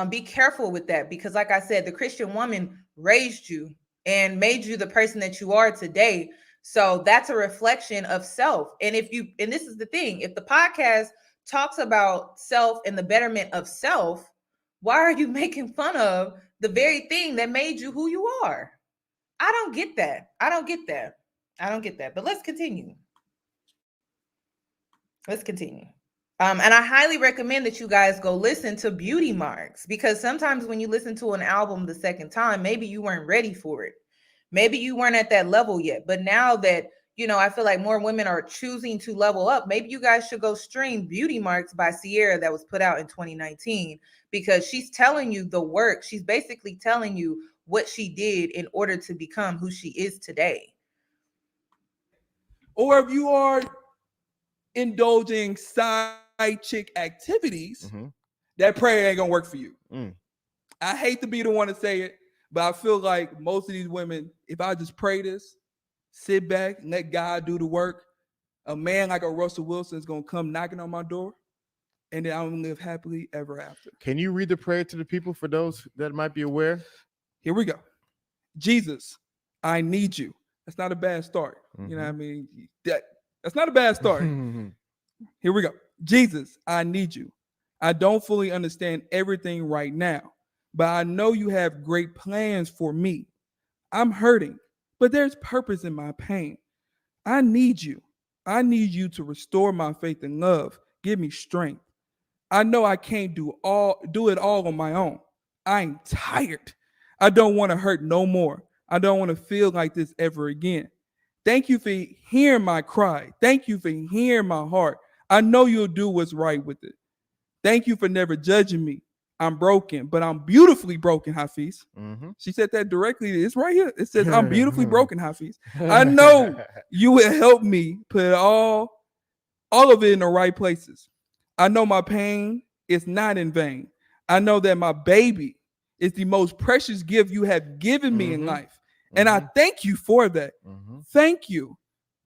Be careful with that, because like I said, the Christian woman raised you and made you the person that you are today. So that's a reflection of self. And this is the thing, if the podcast talks about self and the betterment of self, why are you making fun of the very thing that made you who you are? I don't get that. I don't get that. But let's continue. And I highly recommend that you guys go listen to Beauty Marks, because sometimes when you listen to an album the second time, maybe you weren't ready for it. Maybe you weren't at that level yet. But now that, I feel like more women are choosing to level up, maybe you guys should go stream Beauty Marks by Ciara that was put out in 2019, because she's telling you the work. She's basically telling you what she did in order to become who she is today. Or if you are indulging side chick activities, that prayer ain't gonna work for you. I hate to be the one to say it, but I feel like most of these women, if I just pray this, sit back, and let God do the work, a man like a Russell Wilson is gonna come knocking on my door, and then I'm gonna live happily ever after. Can you read the prayer to the people for those that might be aware? Here we go. Jesus, I need you. That's not a bad start. You know what I mean? That's not a bad start. Here we go. Jesus, I need you. I don't fully understand everything right now, but I know you have great plans for me. I'm hurting, but there's purpose in my pain. I need you. I need you to restore my faith and love. Give me strength. I know I can't do it all on my own. I'm tired. I don't want to hurt no more. I don't want to feel like this ever again. Thank you for hearing my cry. Thank you for hearing my heart. I know you'll do what's right with it. Thank you for never judging me. I'm broken, but I'm beautifully broken, Hafiz. She said that directly. It's right here. It says, I'm beautifully broken, Hafiz. I know you will help me put all of it in the right places. I know my pain is not in vain. I know that my baby is the most precious gift you have given me in life. And I thank you for that. Thank you.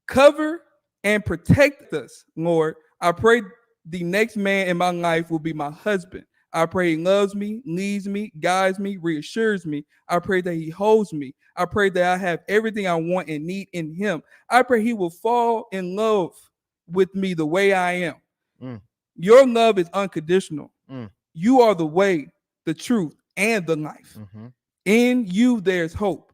Cover and protect us, Lord. I pray the next man in my life will be my husband. I pray he loves me, leads me, guides me, reassures me. I pray that he holds me. I pray that I have everything I want and need in him. I pray he will fall in love with me the way I am. Your love is unconditional. You are the way, the truth, and the life. In you, there's hope.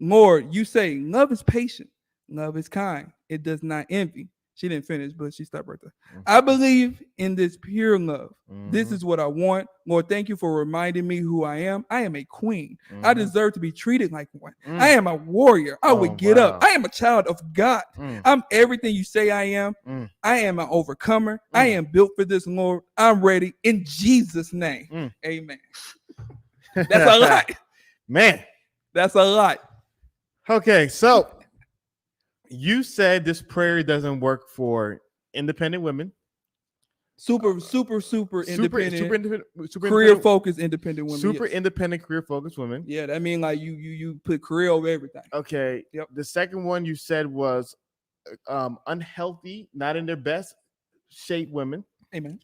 Lord, you say love is patient. Love is kind. It does not envy. She didn't finish, but she stopped right there. I believe in this pure love. This is what I want. Lord, thank you for reminding me who I am. I am a queen. I deserve to be treated like one. I am a warrior. I would get up. I am a child of God. I'm everything you say I am. I am an overcomer. I am built for this, Lord. I'm ready in Jesus' name. Amen. That's a lot. Man. That's a lot. Okay, so you said this prayer doesn't work for independent women. Super independent. Super career focused independent women. Super independent, career focused women. Yeah, that means like you put career over everything. Okay. Yep. The second one you said was unhealthy, not in their best shape women. Amen.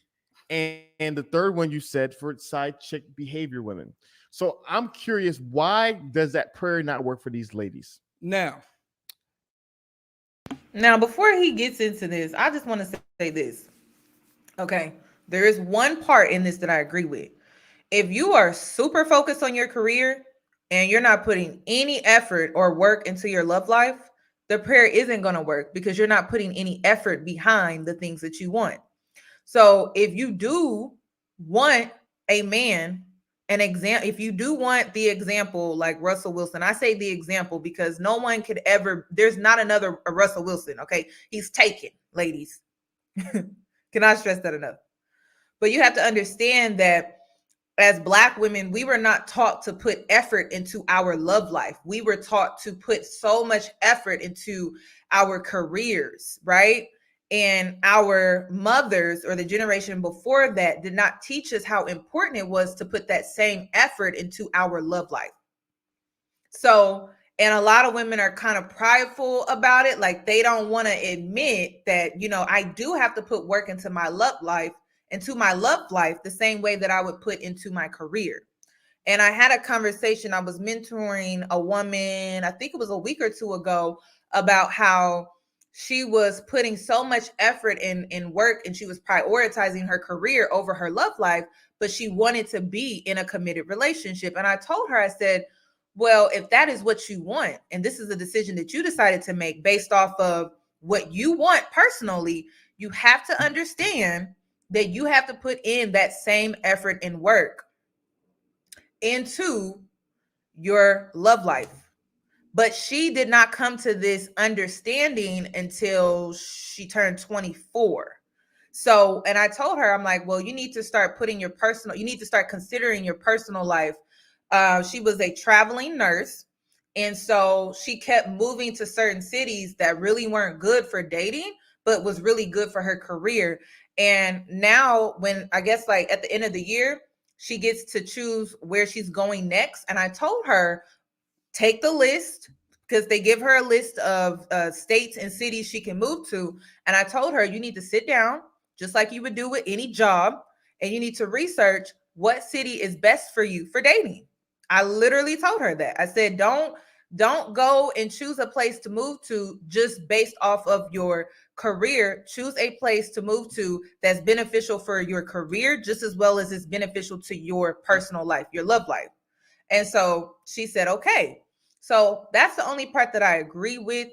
And the third one you said for side chick behavior women. So I'm curious, why does that prayer not work for these ladies? Now, before he gets into this, I just want to say this. Okay, there is one part in this that I agree with. If you are super focused on your career and you're not putting any effort or work into your love life, the prayer isn't going to work because you're not putting any effort behind the things that you want. So if you do want a man, an example, if you do want the example like Russell Wilson, I say the example because no one could ever, there's not another Russell Wilson. Okay. He's taken, ladies. Cannot stress that enough. But you have to understand that as Black women, we were not taught to put effort into our love life. We were taught to put so much effort into our careers, right? And our mothers or the generation before that did not teach us how important it was to put that same effort into our love life. So, and a lot of women are kind of prideful about it. Like they don't want to admit that, you know, I do have to put work into my love life, the same way that I would put into my career. And I had a conversation. I was mentoring a woman, I think it was a week or two ago, about how she was putting so much effort in work and she was prioritizing her career over her love life, but she wanted to be in a committed relationship. And I told her, I said, well, if that is what you want, and this is a decision that you decided to make based off of what you want personally, you have to understand that you have to put in that same effort and work into your love life. But she did not come to this understanding until she turned 24. So, and I told her, I'm like, well, you need to start considering your personal life. She was a traveling nurse. And so she kept moving to certain cities that really weren't good for dating, but was really good for her career. And now when I guess like at the end of the year, she gets to choose where she's going next. And I told her, take the list, because they give her a list of states and cities she can move to. And I told her, you need to sit down, just like you would do with any job, and you need to research what city is best for you for dating. I literally told her that. I said, don't go and choose a place to move to just based off of your career. Choose a place to move to that's beneficial for your career, just as well as it's beneficial to your personal life, your love life. And so she said, okay. So that's the only part that I agree with.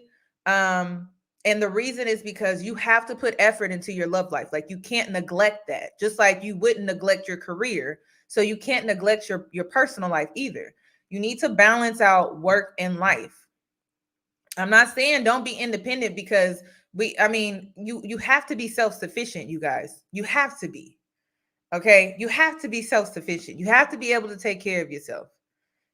And the reason is because you have to put effort into your love life. Like you can't neglect that, just like you wouldn't neglect your career. So you can't neglect your personal life either. You need to balance out work and life. I'm not saying don't be independent, because you have to be self-sufficient, you guys. You have to be. Okay. You have to be self-sufficient. You have to be able to take care of yourself.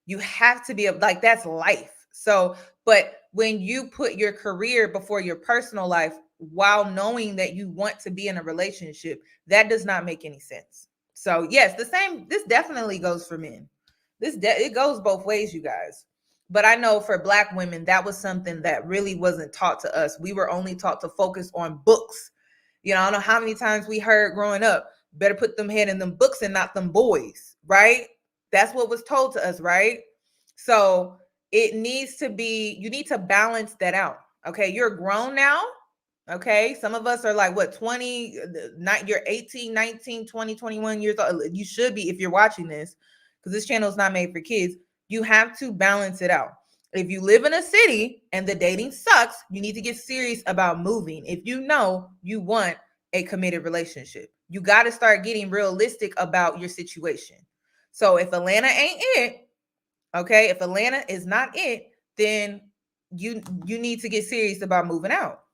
You have to be like, that's life. So, but when you put your career before your personal life while knowing that you want to be in a relationship, that does not make any sense. So yes, this definitely goes for men. It goes both ways, you guys. But I know for Black women, that was something that really wasn't taught to us. We were only taught to focus on books. I don't know how many times we heard growing up, better put them head in them books and not them boys, right? That's what was told to us, right? So it needs to be, you need to balance that out. Okay, you're grown now. Okay, some of us are like, what, 20, you're 18, 19, 20, 21 years old. You should be, if you're watching this, because this channel is not made for kids. You have to balance it out. If you live in a city and the dating sucks, you need to get serious about moving. If you know you want a committed relationship, you got to start getting realistic about your situation. So if Atlanta ain't it, okay, if Atlanta is not it, then you need to get serious about moving out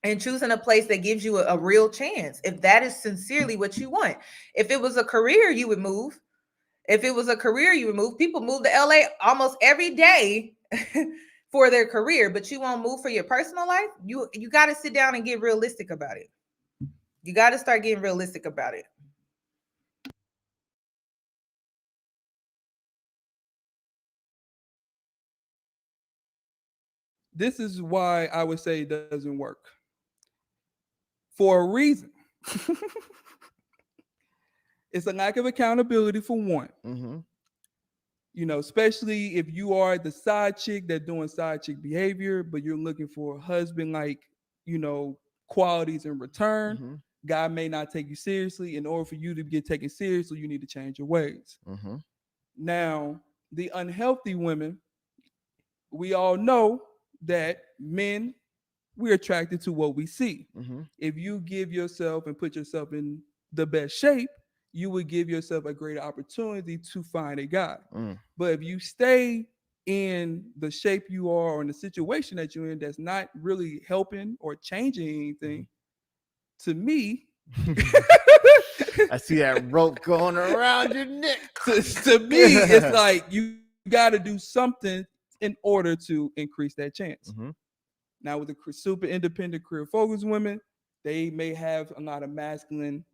and choosing a place that gives you a real chance. If that is sincerely what you want. If it was a career, you would move. People move to LA almost every day for their career, but you won't move for your personal life. You got to sit down and get realistic about it. You got to start getting realistic about it. This is why I would say it doesn't work. For a reason. It's a lack of accountability for one. Especially if you are the side chick that's doing side chick behavior, but you're looking for a husband like, qualities in return. God may not take you seriously. In order for you to get taken seriously, you need to change your ways. Now, the unhealthy women, we all know that men, we're attracted to what we see. If you give yourself and put yourself in the best shape, you would give yourself a greater opportunity to find a guy. But if you stay in the shape you are or in the situation that you're in that's not really helping or changing anything, to me, I see that rope going around your neck. To me, it's like you got to do something in order to increase that chance. Now, with the super independent, career focused women, they may have a lot of masculine,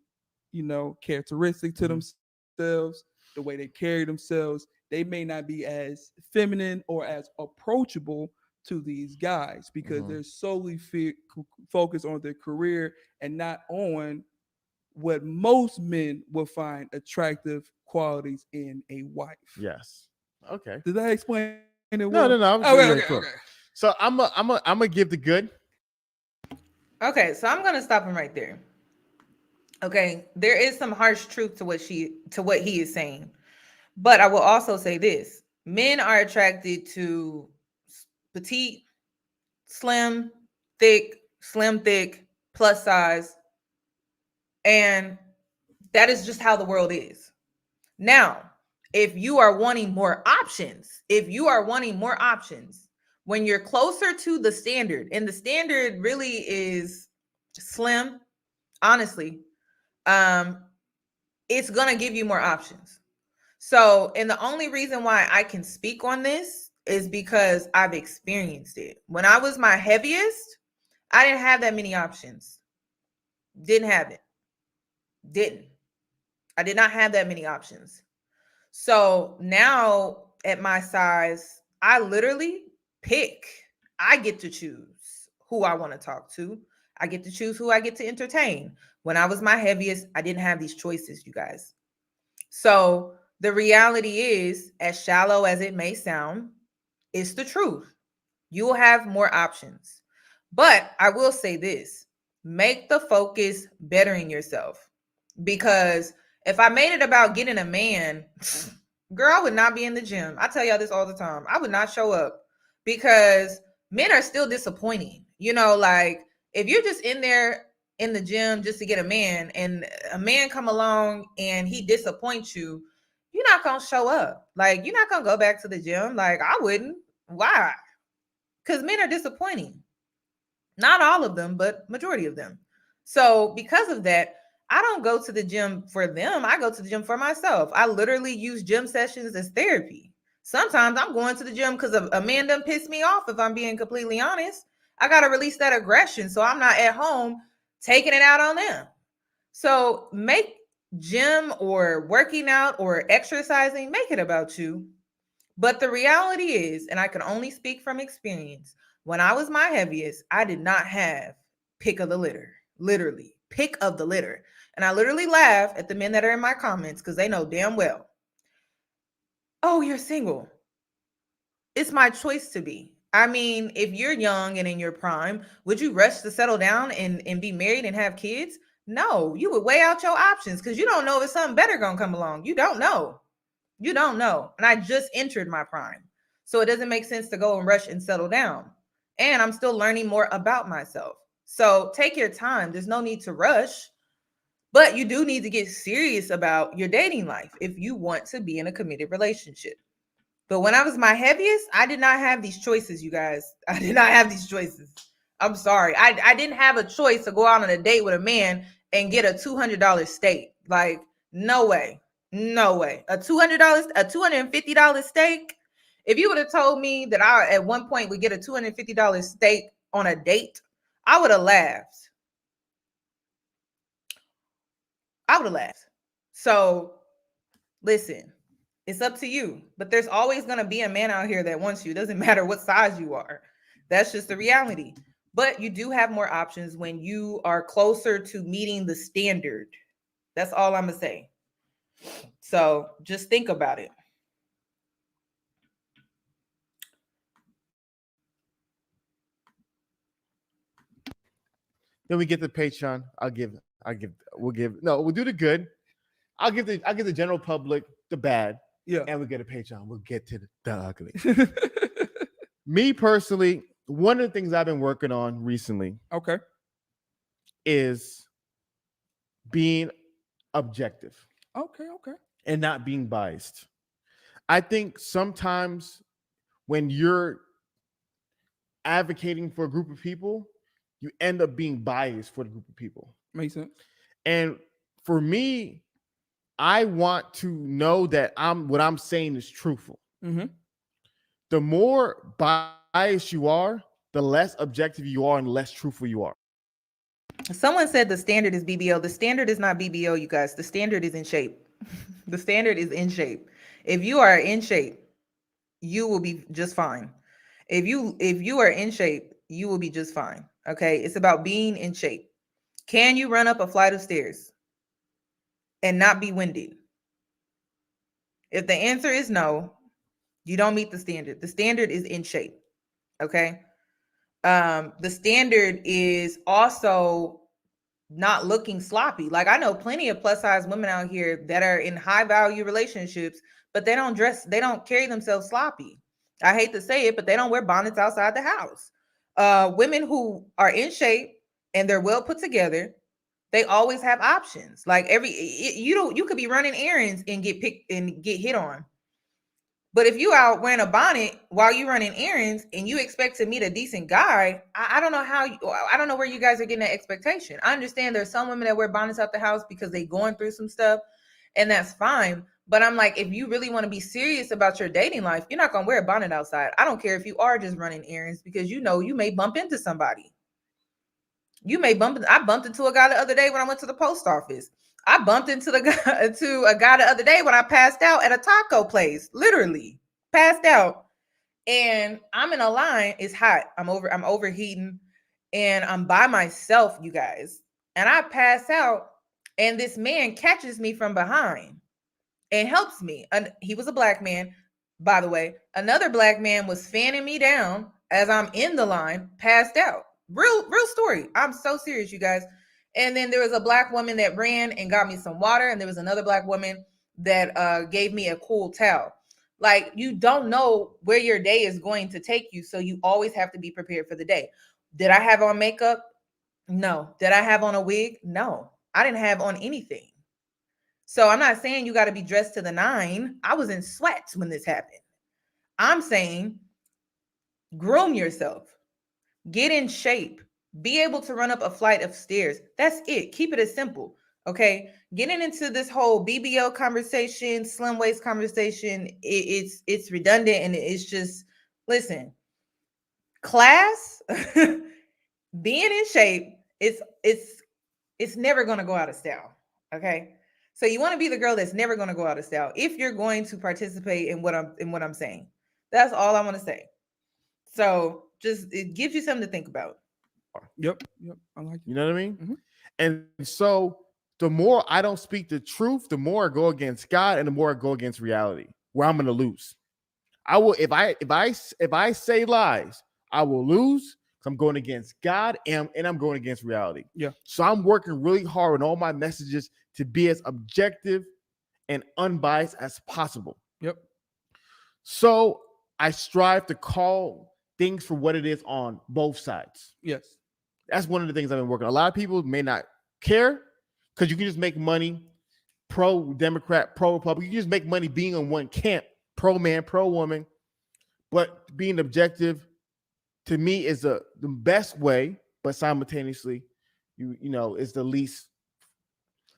characteristic to themselves, the way they carry themselves. They may not be as feminine or as approachable to these guys because they're solely focused on their career and not on what most men will find attractive qualities in a wife. Yes. Okay. Did that explain it? No. Okay. So I'm gonna give the good. Okay, so I'm gonna stop him right there. Okay, there is some harsh truth to what he is saying, but I will also say this: men are attracted to petite, slim, thick, plus size, and that is just how the world is. Now, if you are wanting more options, when you're closer to the standard, and the standard really is slim, honestly, it's gonna give you more options. So, and the only reason why I can speak on this is because I've experienced it. When I was my heaviest, I didn't have that many options. I did not have that many options. So now at my size, I literally pick. I get to choose who I want to talk to. I get to choose who I get to entertain. When I was my heaviest, I didn't have these choices, you guys. So the reality is, as shallow as it may sound, it's the truth. You will have more options. But I will say this: make the focus bettering yourself. Because if I made it about getting a man, girl, I would not be in the gym. I tell y'all this all the time. I would not show up because men are still disappointing. Like if you're just in there in the gym just to get a man and a man come along and he disappoints you, you're not going to show up. Like you're not going to go back to the gym. Like I wouldn't. Why? Because men are disappointing. Not all of them, but majority of them. So because of that, I don't go to the gym for them. I go to the gym for myself. I literally use gym sessions as therapy. Sometimes I'm going to the gym because a man done pissed me off, if I'm being completely honest. I got to release that aggression so I'm not at home taking it out on them. So make gym or working out or exercising, make it about you. But the reality is, and I can only speak from experience, when I was my heaviest, I did not have pick of the litter, literally pick of the litter. And I literally laugh at the men that are in my comments because they know damn well, oh, you're single. It's my choice to be. I mean, if you're young and in your prime, would you rush to settle down and be married and have kids? No, you would weigh out your options because you don't know if something better gonna come along. You don't know. You don't know. And I just entered my prime. So it doesn't make sense to go and rush and settle down. And I'm still learning more about myself. So take your time. There's no need to rush, but you do need to get serious about your dating life if you want to be in a committed relationship. But when I was my heaviest, I did not have these choices, you guys. I did not have these choices. I'm sorry. I didn't have a choice to go out on a date with a man and get a $200 steak. Like, no way. No way. A $200, a $250 steak. If you would have told me that I at one point would get a $250 steak on a date, I would have laughed. I would have laughed. So listen, it's up to you. But there's always going to be a man out here that wants you. It doesn't matter what size you are. That's just the reality. But you do have more options when you are closer to meeting the standard. That's all I'm going to say. So just think about it. Then we get the Patreon. We'll do the good. I'll give the general public the bad. Yeah. And we get a Patreon. We'll get to the ugly. Me personally, one of the things I've been working on recently, okay, is being objective. Okay. And not being biased. I think sometimes when you're advocating for a group of people, you end up being biased for the group of people. Makes sense. And for me, I want to know that what I'm saying is truthful. Mm-hmm. The more biased you are, the less objective you are and the less truthful you are. Someone said the standard is BBO. The standard is not BBO, you guys. The standard is in shape. The standard is in shape. If you are in shape, you will be just fine. If you are in shape, you will be just fine. Okay? It's about being in shape. Can you run up a flight of stairs and not be winded? If the answer is no, you don't meet the standard. The standard is in shape. Okay? The standard is also not looking sloppy. Like, I know plenty of plus size women out here that are in high value relationships, but they don't carry themselves sloppy. I hate to say it, but they don't wear bonnets outside the house. Women who are in shape and they're well put together, they always have options. Like you could be running errands and get picked and get hit on. But if you out wearing a bonnet while you running errands and you expect to meet a decent guy, I don't know I don't know where you guys are getting that expectation. I understand there's some women that wear bonnets out the house because they going through some stuff, and that's fine. But I'm like, if you really want to be serious about your dating life, you're not going to wear a bonnet outside. I don't care if you are just running errands, because you know you may bump into somebody. I bumped into a guy the other day when I went to the post office. I bumped into a guy the other day when I passed out at a taco place, literally passed out. And I'm in a line. It's hot. I'm overheating and I'm by myself, you guys. And I pass out and this man catches me from behind and helps me. And he was a black man, by the way. Another black man was fanning me down as I'm in the line, passed out. Real story. I'm so serious, you guys. And then there was a black woman that ran and got me some water. And there was another black woman that gave me a cool towel. Like, you don't know where your day is going to take you. So you always have to be prepared for the day. Did I have on makeup? No. Did I have on a wig? No. I didn't have on anything. So I'm not saying you got to be dressed to the nine. I was in sweats when this happened. I'm saying groom yourself. Get in shape. Be able to run up a flight of stairs. That's it. Keep it as simple. Okay. Getting into this whole BBL conversation, slim waist conversation, it's redundant, and it's just, listen, class, being in shape, it's never going to go out of style. Okay. So you want to be the girl that's never going to go out of style if you're going to participate in what I'm saying. That's all I want to say. So just it gives you something to think about. Yep. I like it. You know what I mean? Mhm. And so the more I don't speak the truth, the more I go against God, and the more I go against reality, where I'm going to lose. I will if I say lies, I will lose. I'm going against God and I'm going against reality. Yeah. So I'm working really hard on all my messages to be as objective and unbiased as possible. Yep. So I strive to call things for what it is on both sides. Yes. That's one of the things I've been working on. A lot of people may not care because you can just make money pro-Democrat, pro-Republican. You can just make money being on one camp, pro-man, pro-woman. But being objective, to me, is the best way, but simultaneously, you know, is the least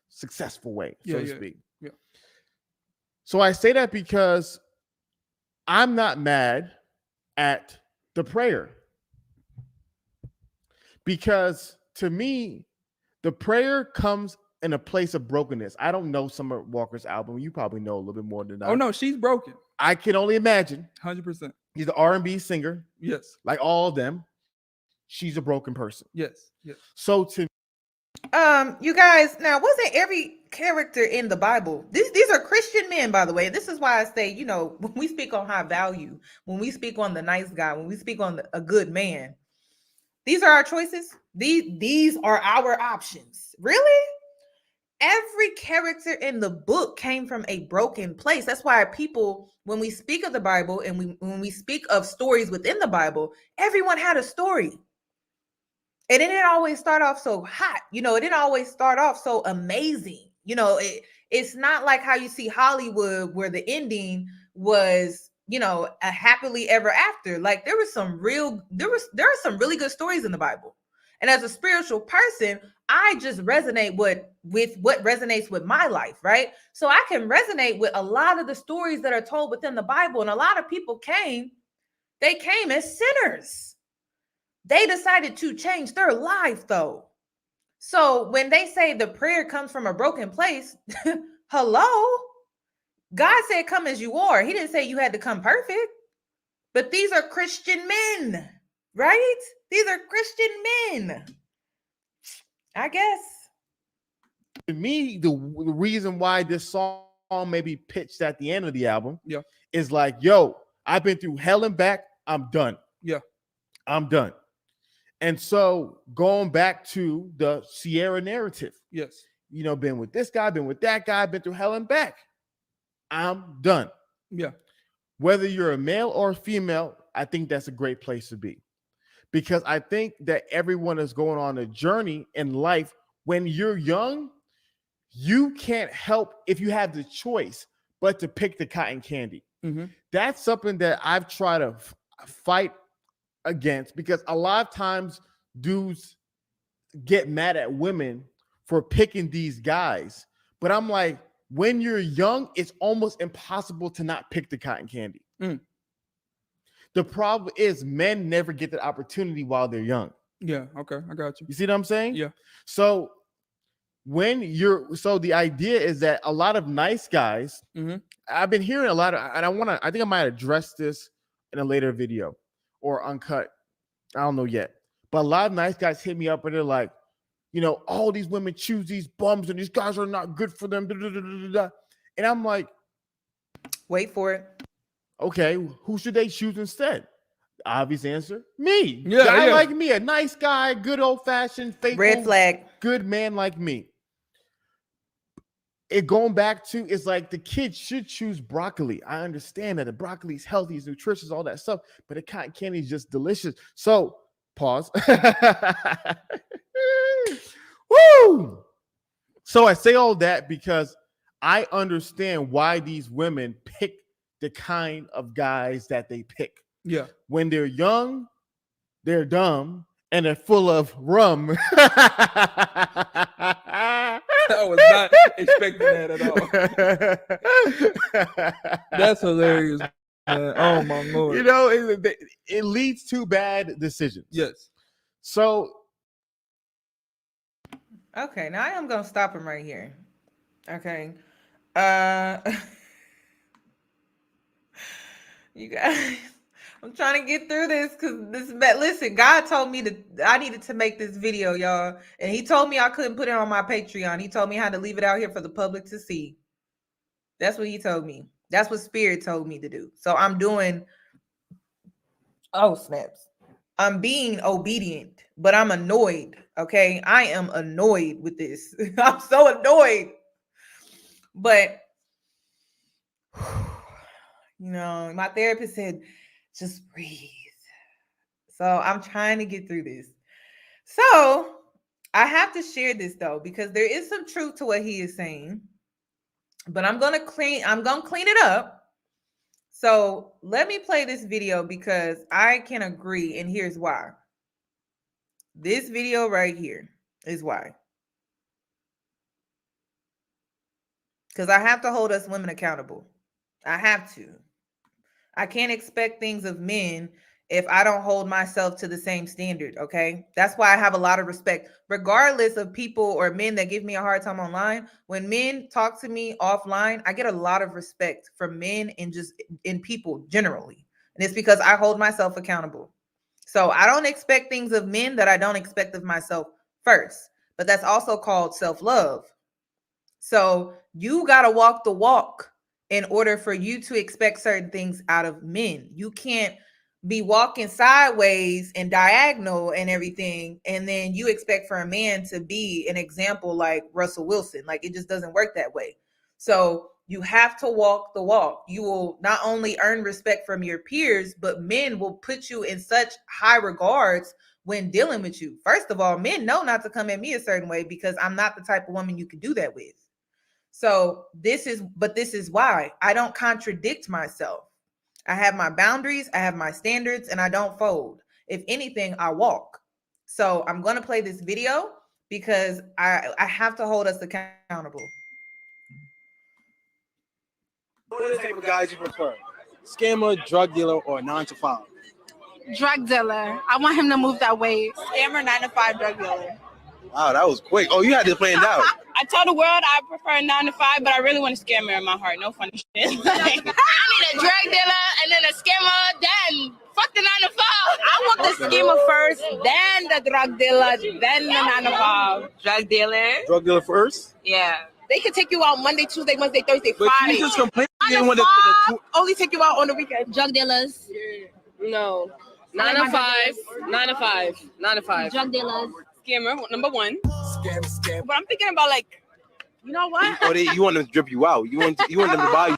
successful way, so to speak. Yeah. So I say that because I'm not mad at the prayer. Because to me, the prayer comes in a place of brokenness. I don't know Summer Walker's album. You probably know a little bit more than I. Oh no, she's broken. I can only imagine. 100%. He's an R&B singer. Yes. Like all of them. She's a broken person. Yes. So to you guys, now wasn't every character in the Bible, these are Christian men, by the way. This is why I say, you know, when we speak on high value, when we speak on the nice guy, when we speak on a good man, these are our choices. These are our options. Really? Every character in the book came from a broken place. That's why people, when we speak of the Bible and when we speak of stories within the Bible, everyone had a story. And it didn't always start off so hot. You know, it didn't always start off so amazing. You know, it's not like how you see Hollywood where the ending was, you know, a happily ever after. Like there are some really good stories in the Bible. And as a spiritual person, I just resonate with what resonates with my life, right? So I can resonate with a lot of the stories that are told within the Bible. And a lot of people came as sinners. They decided to change their life, though. So when they say the prayer comes from a broken place, hello? God said, come as you are. He didn't say you had to come perfect. But these are Christian men, right? These are Christian men. I guess. To me, the reason why this song may be pitched at the end of the album is like, yo, I've been through hell and back. I'm done. Yeah. I'm done. And so going back to the Ciara narrative. Yes. You know, been with this guy, been with that guy, been through hell and back. I'm done. Yeah. Whether you're a male or a female, I think that's a great place to be. Because I think that everyone is going on a journey in life. When you're young, you can't help, if you have the choice, but to pick the cotton candy. Mm-hmm. That's something that I've tried to fight against, because a lot of times dudes get mad at women for picking these guys. But I'm like, when you're young, it's almost impossible to not pick the cotton candy. Mm. The problem is men never get the opportunity while they're young. Yeah. Okay. I got you. You see what I'm saying? Yeah. So the idea is that a lot of nice guys, I've been hearing a lot of, and I think I might address this in a later video or uncut. I don't know yet. But a lot of nice guys hit me up and they're like, you know, all these women choose these bums and these guys are not good for them. And I'm like, wait for it. Okay, who should they choose instead? Obvious answer, me. Yeah, guy yeah. like me, a nice guy, good old-fashioned, faithful, Red flag. good man like me. It going back to, it's like the kids should choose broccoli. I understand that the broccoli is healthy, it's nutritious, all that stuff, but the cotton candy is just delicious. So, pause. Woo! So I say all that because I understand why these women pick the kind of guys that they pick. Yeah. When they're young, they're dumb, and they're full of rum. I was not expecting that at all. That's hilarious. Oh my Lord. You know, it leads to bad decisions. Yes. So. Okay, now I am going to stop him right here. Okay. You guys, I'm trying to get through this because listen, God told me I needed to make this video, y'all. And he told me I couldn't put it on my Patreon. He told me how to leave it out here for the public to see. That's what he told me. That's what Spirit told me to do. So I'm doing, oh, snaps. I'm being obedient, but I'm annoyed. Okay. I am annoyed with this. I'm so annoyed. But, my therapist said, just breathe. So I'm trying to get through this. So I have to share this though, because there is some truth to what he is saying. But I'm gonna clean it up. So let me play this video because I can agree, and here's why. This video right here is why. Because I have to hold us women accountable. I have to. I can't expect things of men if I don't hold myself to the same standard, okay? That's why I have a lot of respect, regardless of people or men that give me a hard time online. When men talk to me offline, I get a lot of respect from men and just in people generally. And it's because I hold myself accountable. So I don't expect things of men that I don't expect of myself first. But that's also called self-love. So you got to walk the walk in order for you to expect certain things out of men. You can't be walking sideways and diagonal and everything, and then you expect for a man to be an example like Russell Wilson. Like, it just doesn't work that way. So you have to walk the walk. You will not only earn respect from your peers, but men will put you in such high regards when dealing with you. First of all, men know not to come at me a certain way because I'm not the type of woman you can do that with. So this is why I don't contradict myself. I have my boundaries, I have my standards, and I don't fold. If anything, I walk. So I'm going to play this video because I have to hold us accountable. What are the type of guys you prefer? Scammer, drug dealer, or 9 to 5? Drug dealer. I want him to move that weight. Scammer, 9 to 5, drug dealer. Wow, that was quick. Oh, you had this planned out. I told the world I prefer 9 to 5, but I really want a scammer in my heart. No funny shit. Like, I need a drug dealer and then a scammer, then fuck the 9 to 5. I want the scammer first, then the drug dealer, then the 9 to 5. Drug dealer. Drug dealer first? Yeah. They can take you out Monday, Tuesday, Wednesday, Thursday, But Friday. you just complain. Only take you out on the weekend. Drug dealers. No. 9 to 5. 9 to 5. 9 to 5. Drug dealers. Scammer, number one. Scam. But I'm thinking about, like, you know what? Oh, you want them to drip you out. You want them to buy you.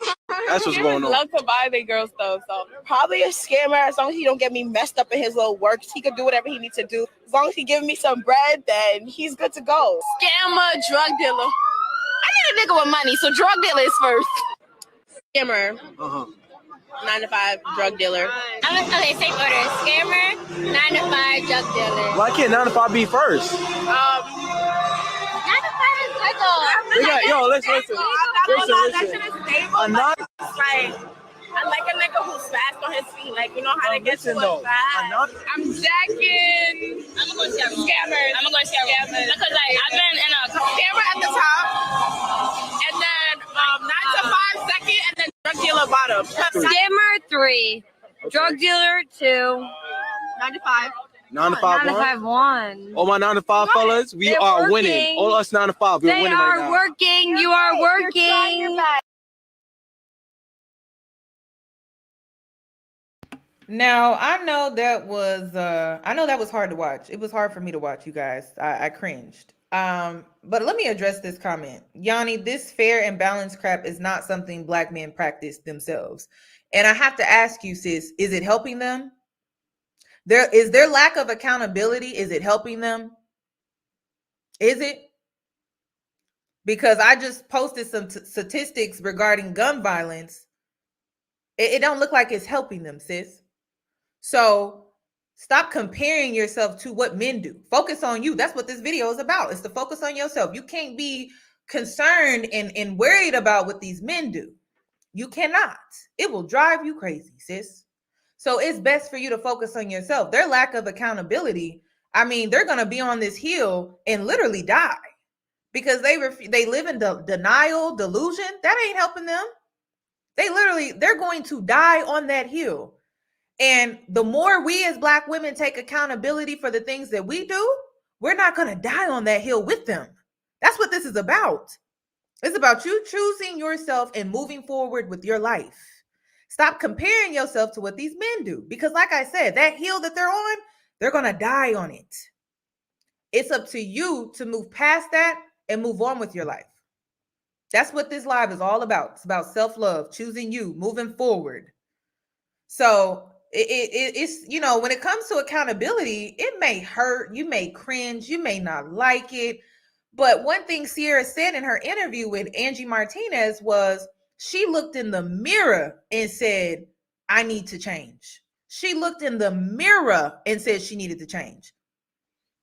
That's what's going on. Love to buy the girl stuff. So probably a scammer, as long as he don't get me messed up in his little works. He could do whatever he needs to do. As long as he give me some bread, then he's good to go. Scammer, drug dealer. I need a nigga with money, so drug dealer is first. Scammer. 9 to 5, drug dealer. Okay, same order. Scammer, 9 to 5, drug dealer. Why can't 9 to 5 be first? 9 to 5 is good though. Listen. I like a nigga who's fast on his feet. Like, you know how to get to it fast. I'm jacking. I'm gonna go scammers. I'm gonna go scammers. Because, like, I've been in a scammer at the top, and then 9 to 5 second, and then drug dealer bottom. Scammer 3, drug dealer 2, 9 to 5. 9 to 5 9 to 5 1. All my 9 to 5 fellas, we They're are working. winning. All us 9 to 5, we're They winning right now. are working. You are working. Now, I know that was hard to watch. It was hard for me to watch, you guys. I cringed. But let me address this comment. Yoni, this fair and balanced crap is not something Black men practice themselves. And I have to ask you, sis, is it helping them? Is their lack of accountability, is it helping them? Is it? Because I just posted some statistics regarding gun violence. It don't look like it's helping them, sis. So stop comparing yourself to what men do. Focus on you. That's what this video is about. It's to focus on yourself. You can't be concerned and worried about what these men do. You cannot. It will drive you crazy, sis. So it's best for you to focus on yourself. Their lack of accountability, I mean, they're going to be on this hill and literally die because they live in denial, delusion. That ain't helping them. They're going to die on that hill. And the more we as Black women take accountability for the things that we do, we're not going to die on that hill with them. That's what this is about. It's about you choosing yourself and moving forward with your life. Stop comparing yourself to what these men do. Because like I said, that hill that they're on, they're going to die on it. It's up to you to move past that and move on with your life. That's what this live is all about. It's about self-love, choosing you, moving forward. So it's, you know, when it comes to accountability, it may hurt. You may cringe. You may not like it. But one thing Ciara said in her interview with Angie Martinez was she looked in the mirror and said, I need to change. She looked in the mirror and said she needed to change.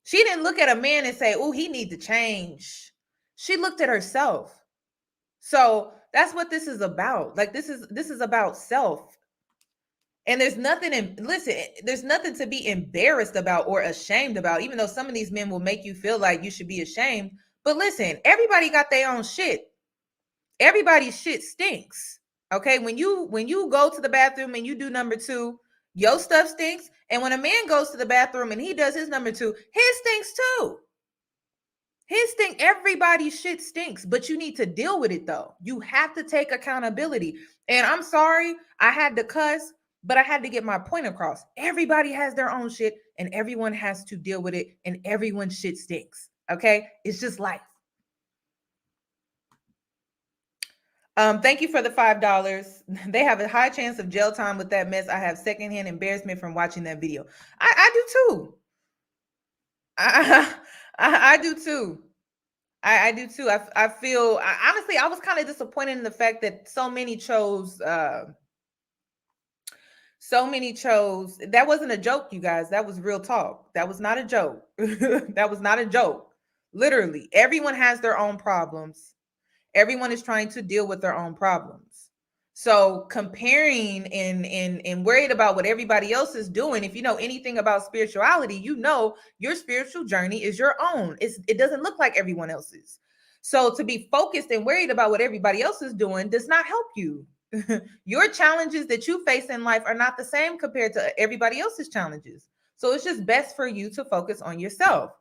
She didn't look at a man and say, oh, he needs to change. She looked at herself. So that's what this is about. Like this is about self. And there's nothing there's nothing to be embarrassed about or ashamed about, even though some of these men will make you feel like you should be ashamed. But listen, everybody got their own shit. Everybody's shit stinks. Okay. When you go to the bathroom and you do number 2, your stuff stinks. And when a man goes to the bathroom and he does his number 2, his stinks too. Everybody's shit stinks, but you need to deal with it though. You have to take accountability. And I'm sorry, I had to cuss, but I had to get my point across. Everybody has their own shit and everyone has to deal with it, and everyone's shit stinks. Okay? It's just life. Thank you for the $5. They have a high chance of jail time with that mess. I have secondhand embarrassment from watching that video. I do too. I do too. I do too. I feel, honestly, I was kind of disappointed in the fact that so many chose. That wasn't a joke, you guys. That was real talk. That was not a joke. That was not a joke. Literally, everyone has their own problems. Everyone is trying to deal with their own problems. So comparing and worried about what everybody else is doing, if you know anything about spirituality, you know your spiritual journey is your own. It doesn't look like everyone else's. So to be focused and worried about what everybody else is doing does not help you. Your challenges that you face in life are not the same compared to everybody else's challenges. So it's just best for you to focus on yourself.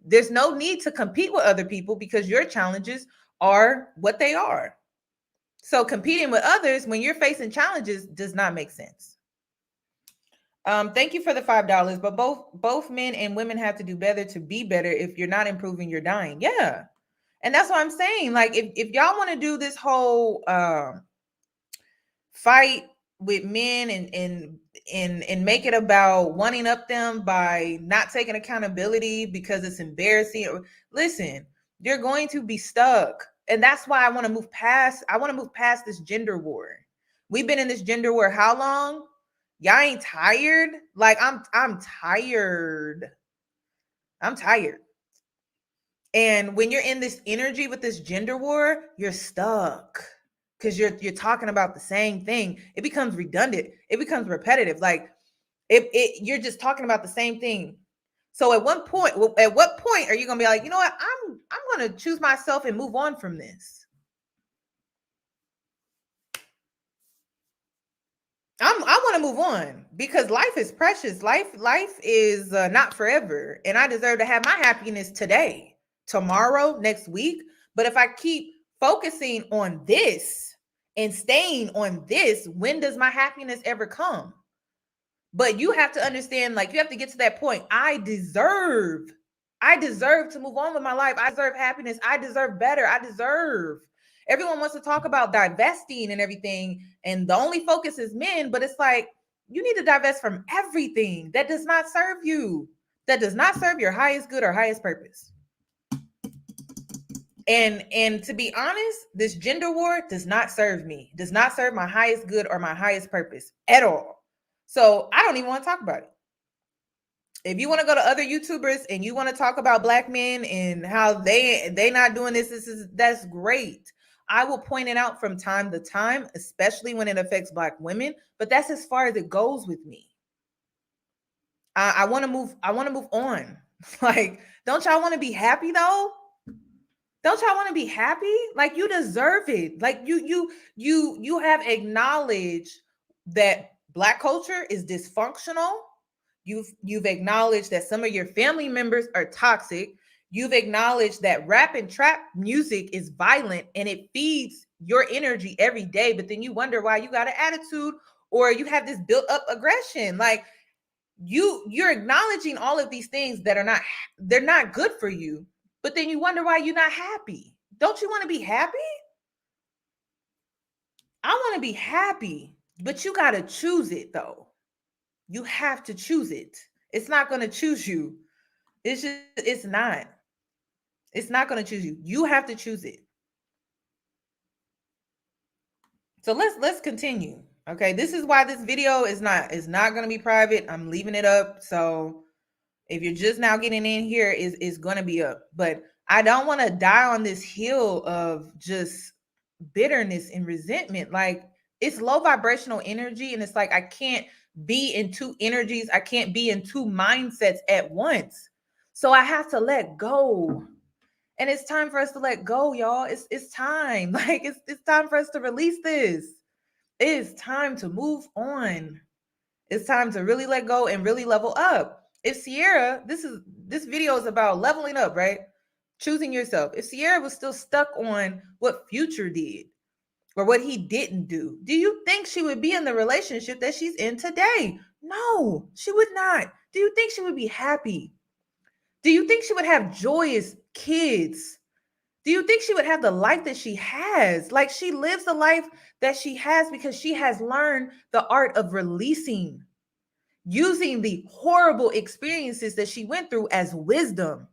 There's no need to compete with other people because your challenges are what they are. So competing with others when you're facing challenges does not make sense. Thank you for the $5, but both men and women have to do better to be better. If you're not improving, you're dying. Yeah. And that's what I'm saying. Like if y'all want to do this whole fight with men and make it about wanting up them by not taking accountability because it's embarrassing, listen, you're going to be stuck. And that's why I want to move past this gender war. We've been in this gender war how long? Y'all ain't tired? Like I'm tired. I'm tired. And when you're in this energy with this gender war, you're stuck because you're talking about the same thing. It becomes redundant. It becomes repetitive. Like you're just talking about the same thing. So at what point are you gonna be like, you know what? I'm gonna choose myself and move on from this. I want to move on because life is precious. Life is not forever, and I deserve to have my happiness today, tomorrow, next week. But if I keep focusing on this and staying on this, when does my happiness ever come? But you have to understand, like, you have to get to that point. I deserve to move on with my life. I deserve happiness. I deserve better. Everyone wants to talk about divesting and everything. And the only focus is men, but it's like, you need to divest from everything that does not serve you, that does not serve your highest good or highest purpose. And to be honest, this gender war does not serve me, does not serve my highest good or my highest purpose at all. So I don't even want to talk about it. If you want to go to other YouTubers and you want to talk about Black men and how they not doing that's great. I will point it out from time to time, especially when it affects Black women, but that's as far as it goes with me. I want to move on. Like, don't y'all want to be happy though? Don't y'all want to be happy? Like, you deserve it. Like, you have acknowledged that Black culture is dysfunctional. You've acknowledged that some of your family members are toxic. You've acknowledged that rap and trap music is violent and it feeds your energy every day, but then you wonder why you got an attitude or you have this built up aggression. Like, you're acknowledging all of these things that they're not good for you, but then you wonder why you're not happy. Don't you want to be happy? I want to be happy, but you got to choose it though. You have to choose it. It's not going to choose you. It's not. It's not going to choose you. You have to choose it. So let's continue. Okay, this is why this video is not going to be private. I'm leaving it up. So if you're just now getting in here, is going to be up. But I don't want to die on this hill of just bitterness and resentment. Like, it's low vibrational energy, and it's like I can't be in two energies. I can't be in two mindsets at once. So I have to let go. And it's time for us to let go, y'all. It's time. Like, it's time for us to release this. It is time to move on. It's time to really let go and really level up. If Ciara, this video is about leveling up, right? Choosing yourself. If Ciara was still stuck on what Future did or what he didn't do you think she would be in the relationship that she's in today? No, she would not. Do you think she would be happy? Do you think she would have joyous kids? Do you think she would have the life that she has? Like, she lives the life that she has because she has learned the art of releasing, using the horrible experiences that she went through as wisdom.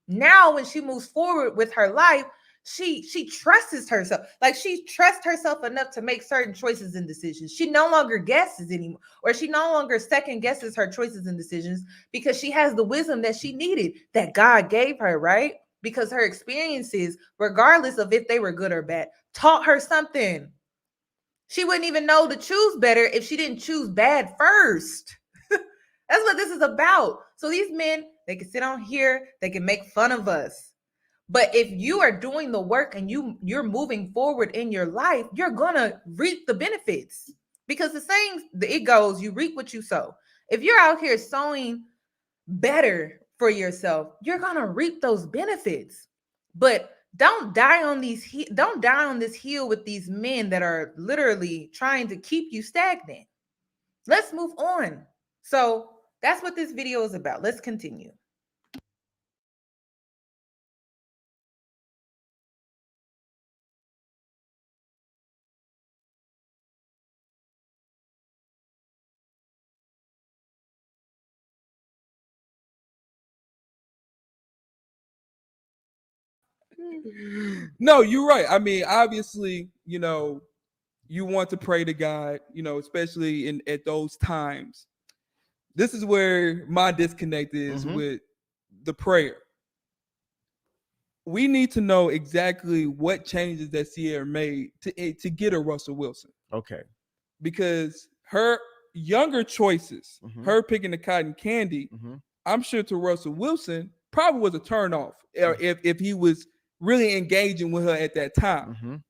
Now, when she moves forward with her life, she trusts herself. Like, she trusts herself enough to make certain choices and decisions. She no longer guesses anymore, or she no longer second guesses her choices and decisions because she has the wisdom that she needed, that God gave her, right? Because her experiences, regardless of if they were good or bad, taught her something. She wouldn't even know to choose better if she didn't choose bad first. That's what this is about. So these men, they can sit on here, they can make fun of us. But if you are doing the work and you're moving forward in your life, you're gonna reap the benefits. Because the saying, it goes, you reap what you sow. If you're out here sowing better for yourself, you're gonna reap those benefits. But don't die on this hill with these men that are literally trying to keep you stagnant. Let's move on. So that's what this video is about. Let's continue. No, you're right. I mean, obviously, you want to pray to God, especially at those times. This is where my disconnect is with the prayer. We need to know exactly what changes that Ciara made to get a Russell Wilson. Okay. Because her younger choices, her picking the cotton candy, I'm sure to Russell Wilson probably was a turnoff if he was really engaging with her at that time.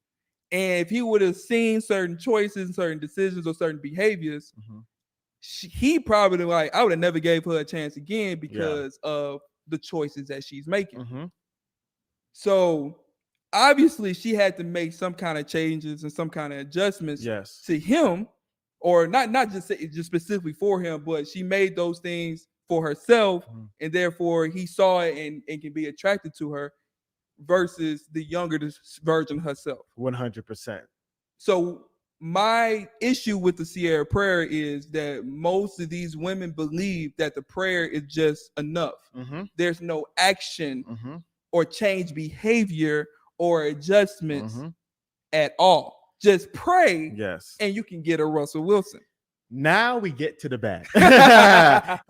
And if he would have seen certain choices, certain decisions, or certain behaviors, he probably I would have never gave her a chance again because of the choices that she's making. So obviously she had to make some kind of changes and some kind of adjustments to him, or not just specifically for him, but she made those things for herself, and therefore he saw it and can be attracted to her versus the younger version herself. 100%. So my issue with the Ciara prayer is that most of these women believe that the prayer is just enough. There's no action or change behavior or adjustments at all. Just pray, and you can get a Russell Wilson. Now we get to the bad.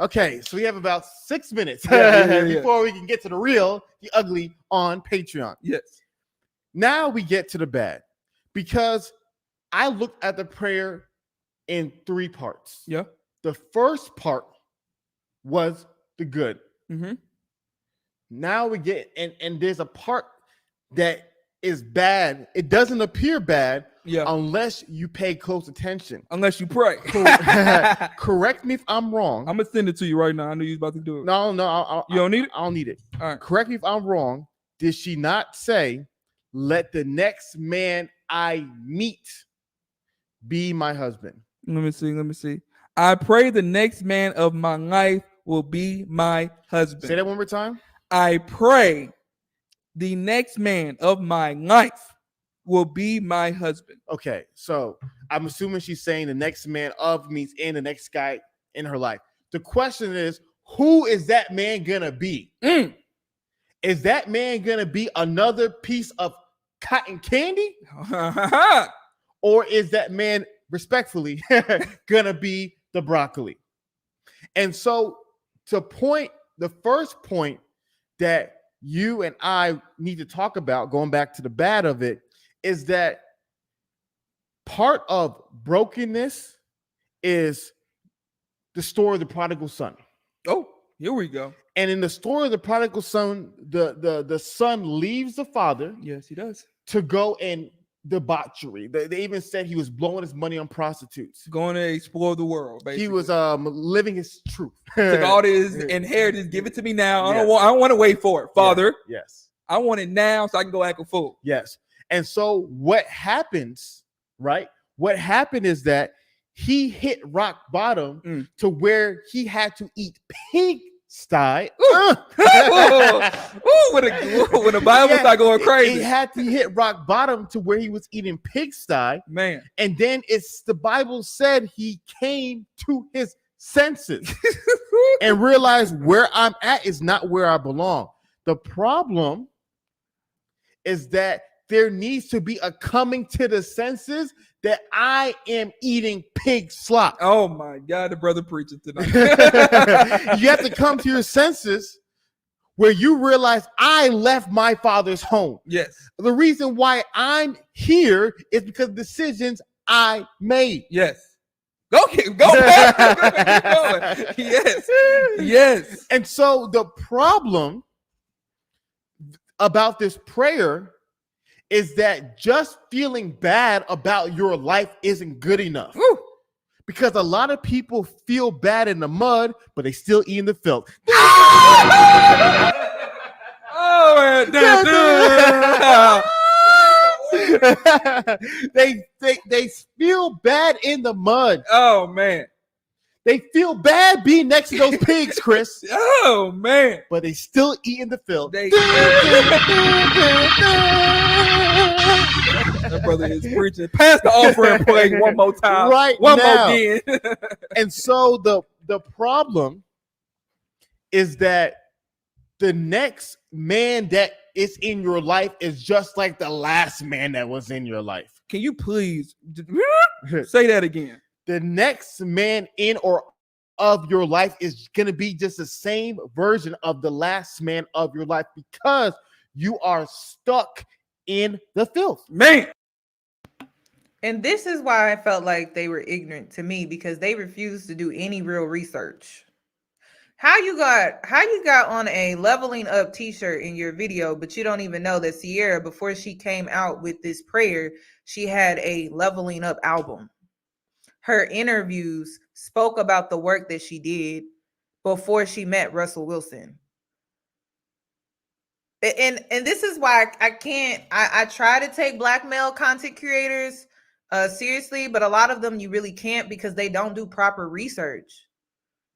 Okay, so we have about 6 minutes before we can get to the real, the ugly on Patreon. Yes. Now we get to the bad, because I looked at the prayer in 3 parts. Yeah. The first part was the good. Now we get, and there's a part that is bad. It doesn't appear bad Yeah. unless you pay close attention. Unless you pray. Correct me if I'm wrong. I'm gonna send it to you right now. I knew you was about to do it. No, You don't need it? I don't need it. All right. Correct me if I'm wrong. Did she not say, "Let the next man I meet be my husband"? Let me see. I pray the next man of my life will be my husband. Say that one more time. I pray the next man of my life will be my husband. Okay, so I'm assuming she's saying the next man of means in the next guy in her life. The question is, who is that man gonna be? Is that man gonna be another piece of cotton candy? Or is that man, respectfully, gonna be the broccoli? And so the first point that you and I need to talk about, going back to the bad of it, is that part of brokenness is the story of the prodigal son. Oh, here we go. And in the story of the prodigal son, the son leaves the father. Yes, he does. To go and debauchery. They even said he was blowing his money on prostitutes. Going to explore the world, basically. He was living his truth. Took all this inheritance, give it to me now. I don't want to wait for it, Father. Yes. I want it now so I can go act a fool. Yes. And so what happens, right? What happened is that he hit rock bottom to where he had to eat pig sty. When the Bible started going crazy, he had to hit rock bottom to where he was eating pigsty. Man, and then the Bible said he came to his senses and realized where I'm at is not where I belong. The problem is that there needs to be a coming to the senses that I am eating pig slop. Oh my God, the brother preaching tonight. You have to come to your senses where you realize I left my father's home. Yes. The reason why I'm here is because of decisions I made. Yes. Go back. Yes. And so the problem about this prayer is that just feeling bad about your life isn't good enough. Woo. Because a lot of people feel bad in the mud, but they still eat in the filth. They feel bad in the mud. Oh man. They feel bad being next to those pigs, Chris. Oh man. But they still eat in the filth. That brother is preaching. Pass the offering plate one more time. Right one now. more again. And so the problem is that the next man that is in your life is just like the last man that was in your life. Can you please say that again? The next man in or of your life is going to be just the same version of the last man of your life because you are stuck in the filth. Man. And this is why I felt like they were ignorant to me, because they refused to do any real research. How you got on a leveling up t-shirt in your video, but you don't even know that Ciara, before she came out with this prayer, she had a leveling up album. Her interviews spoke about the work that she did before she met Russell Wilson. And this is why I try to take Black male content creators seriously, but a lot of them you really can't, because they don't do proper research.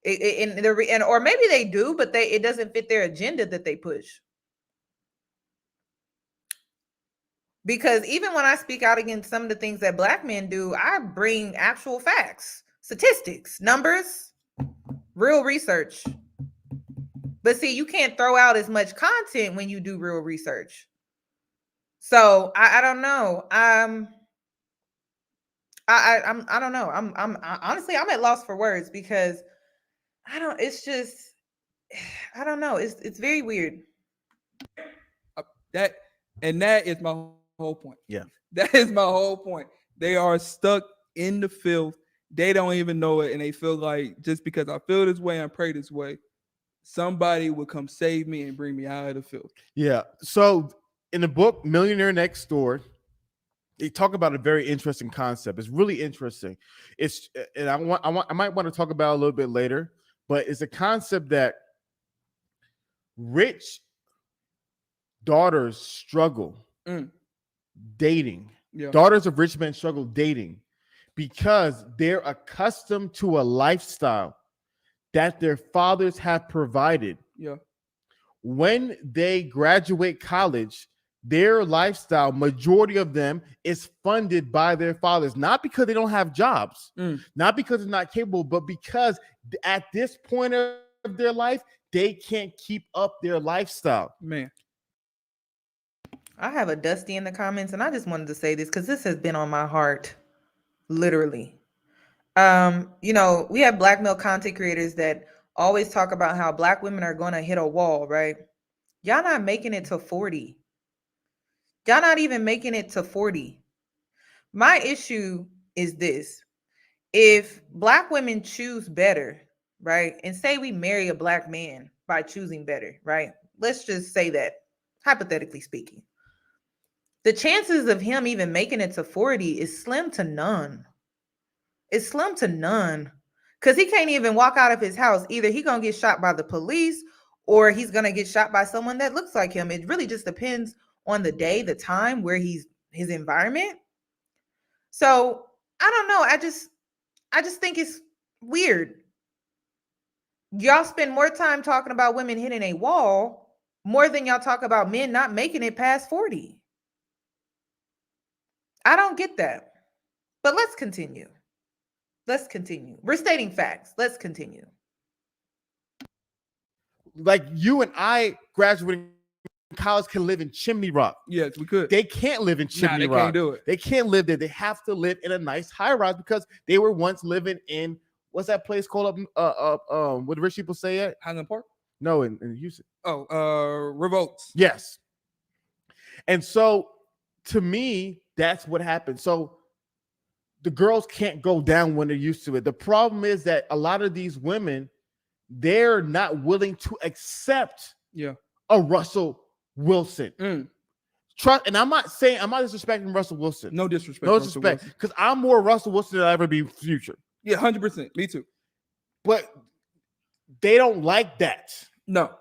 Or maybe they do, but it doesn't fit their agenda that they push. Because even when I speak out against some of the things that Black men do, I bring actual facts, statistics, numbers, real research. But see, you can't throw out as much content when you do real research. So I don't know. I don't know. I'm honestly, I'm at loss for words, because I don't know. It's very weird. That is my whole point. Yeah. That is my whole point. They are stuck in the filth. They don't even know it. And they feel like, just because I feel this way and pray this way, somebody will come save me and bring me out of the filth. Yeah. So in the book Millionaire Next Door, they talk about a very interesting concept. It's really interesting. And I might want to talk about it a little bit later, but it's a concept that rich daughters struggle dating. Yeah. Daughters of rich men struggle dating because they're accustomed to a lifestyle that their fathers have provided. Yeah. When they graduate college, their lifestyle, majority of them, is funded by their fathers, not because they don't have jobs, not because they're not capable, but because at this point of their life, they can't keep up their lifestyle. Man. I have a Dusty in the comments, and I just wanted to say this because this has been on my heart, literally. You know, we have Black male content creators that always talk about how Black women are going to hit a wall, right? Y'all not making it to 40. Y'all not even making it to 40. My issue is this. If Black women choose better, right? And say we marry a Black man by choosing better, right? Let's just say that, hypothetically speaking. The chances of him even making it to 40 is slim to none. It's slim to none. Because he can't even walk out of his house. Either he's going to get shot by the police or he's going to get shot by someone that looks like him. It really just depends on the day, the time, where his environment. So I don't know. I just think it's weird. Y'all spend more time talking about women hitting a wall more than y'all talk about men not making it past 40. I don't get that. But let's continue. Let's continue. We're stating facts. Let's continue. Like you and I graduating college can live in Chimney Rock. Yes, we could. They can't live in Chimney Rock. They can't do it. They can't live there. They have to live in a nice high rise because they were once living in, what's that place called up? What do rich people say it? Highland Park? No, in Houston. Oh, Revolts. Yes. And so to me, that's what happened. So the girls can't go down when they're used to it. The problem is that a lot of these women, they're not willing to accept a Russell Wilson. Trust, and I'm not disrespecting Russell Wilson. No disrespect. No disrespect. Because I'm more Russell Wilson than I'll ever be in the future. Yeah, 100%. Me too. But they don't like that. No.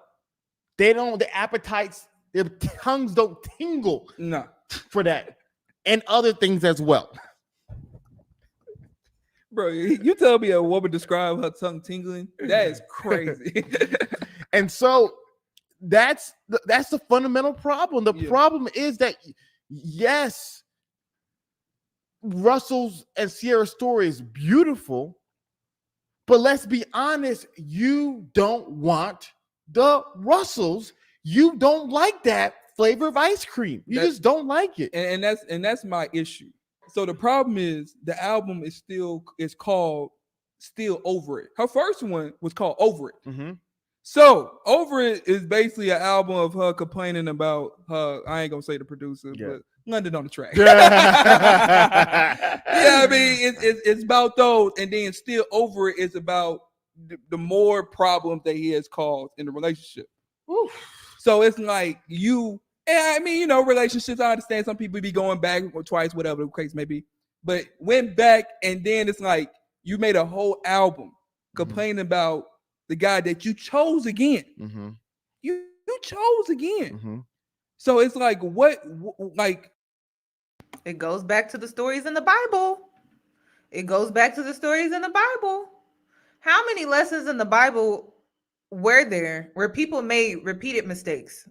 They don't, the appetites, their tongues don't tingle for that. And other things as well. Bro, you tell me a woman describe her tongue tingling? That is crazy. And so that's the fundamental problem. The problem is that, yes, Russell's and Ciara'S story is beautiful, but let's be honest, you don't want the Russells. You don't like that flavor of ice cream. You just don't like it. And that's my issue. So the problem is the album is called Still Over It. Her first one was called Over It. Mm-hmm. So Over It is basically an album of her complaining about her. I ain't gonna say the producer, but London on the track. I mean, it's about those, and then Still Over It is about the more problems that he has caused in the relationship. Oof. So it's like I mean, relationships, I understand some people be going back or twice, whatever the case may be, but went back, and then it's like you made a whole album complaining about the guy that you chose again. Mm-hmm. You chose again. Mm-hmm. So it's like, it goes back to the stories in the Bible. It goes back to the stories in the Bible. How many lessons in the Bible were there where people made repeated mistakes?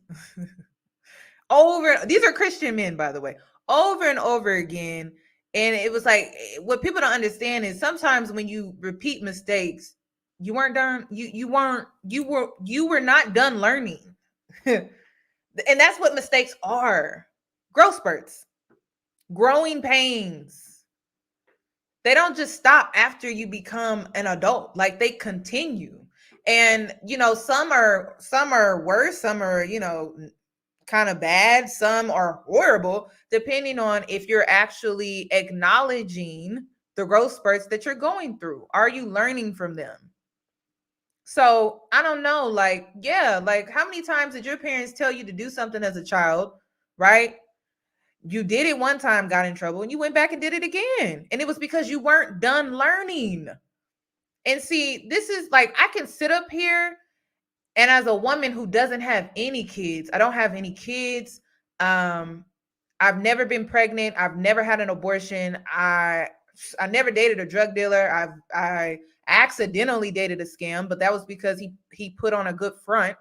These are Christian men, by the way, over and over again. And it was like, what people don't understand is sometimes when you repeat mistakes, you weren't done. You were not done learning. And that's what mistakes are. Growth spurts, growing pains. They don't just stop after you become an adult. Like, they continue. And, some are worse. Some are, kind of bad. Some are horrible, depending on if you're actually acknowledging the growth spurts that you're going through. Are you learning from them? So I don't know, how many times did your parents tell you to do something as a child, right? You did it one time, got in trouble, and you went back and did it again. And it was because you weren't done learning. And see, this is like, I can sit up here, and as a woman who doesn't have any kids, I don't have any kids. I've never been pregnant. I've never had an abortion. I never dated a drug dealer. I accidentally dated a scam, but that was because he put on a good front.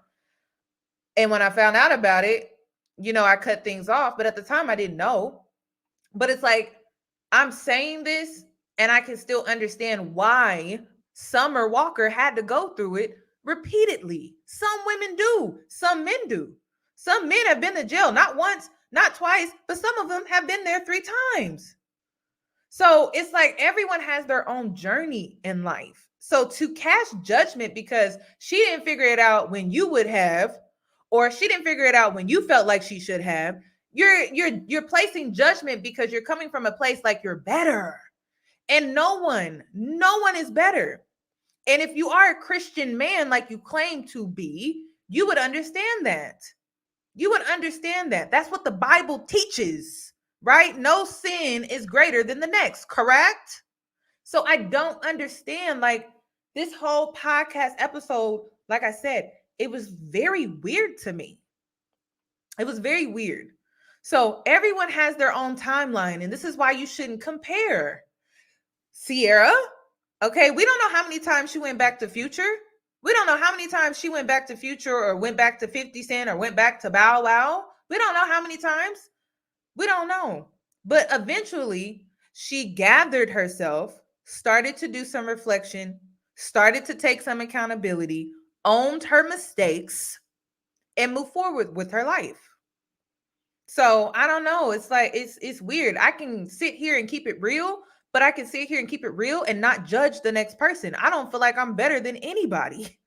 And when I found out about it, you know, I cut things off. But at the time, I didn't know. But it's like, I'm saying this, and I can still understand why Summer Walker had to go through it repeatedly. Some women do. Some men do. Some men have been to jail, not once, not twice, but some of them have been there 3 times. So it's like everyone has their own journey in life. So to cast judgment because she didn't figure it out when you would have, or she didn't figure it out when you felt like she should have, you're placing judgment because you're coming from a place like you're better. And no one is better. And if you are a Christian man like you claim to be, you would understand that. You would understand that. That's what the Bible teaches, right? No sin is greater than the next, correct? So I don't understand, like, this whole podcast episode, like I said, it was very weird to me. It was very weird. So everyone has their own timeline, and this is why you shouldn't compare. Ciara, okay, we don't know how many times she went back to Future. We don't know how many times she went back to Future or went back to 50 Cent or went back to Bow Wow. We don't know how many times. We don't know. But eventually, she gathered herself, started to do some reflection, started to take some accountability, owned her mistakes, and moved forward with her life. So I don't know. It's like, it's weird. I can sit here and keep it real, but I can sit here and keep it real and not judge the next person. I don't feel like I'm better than anybody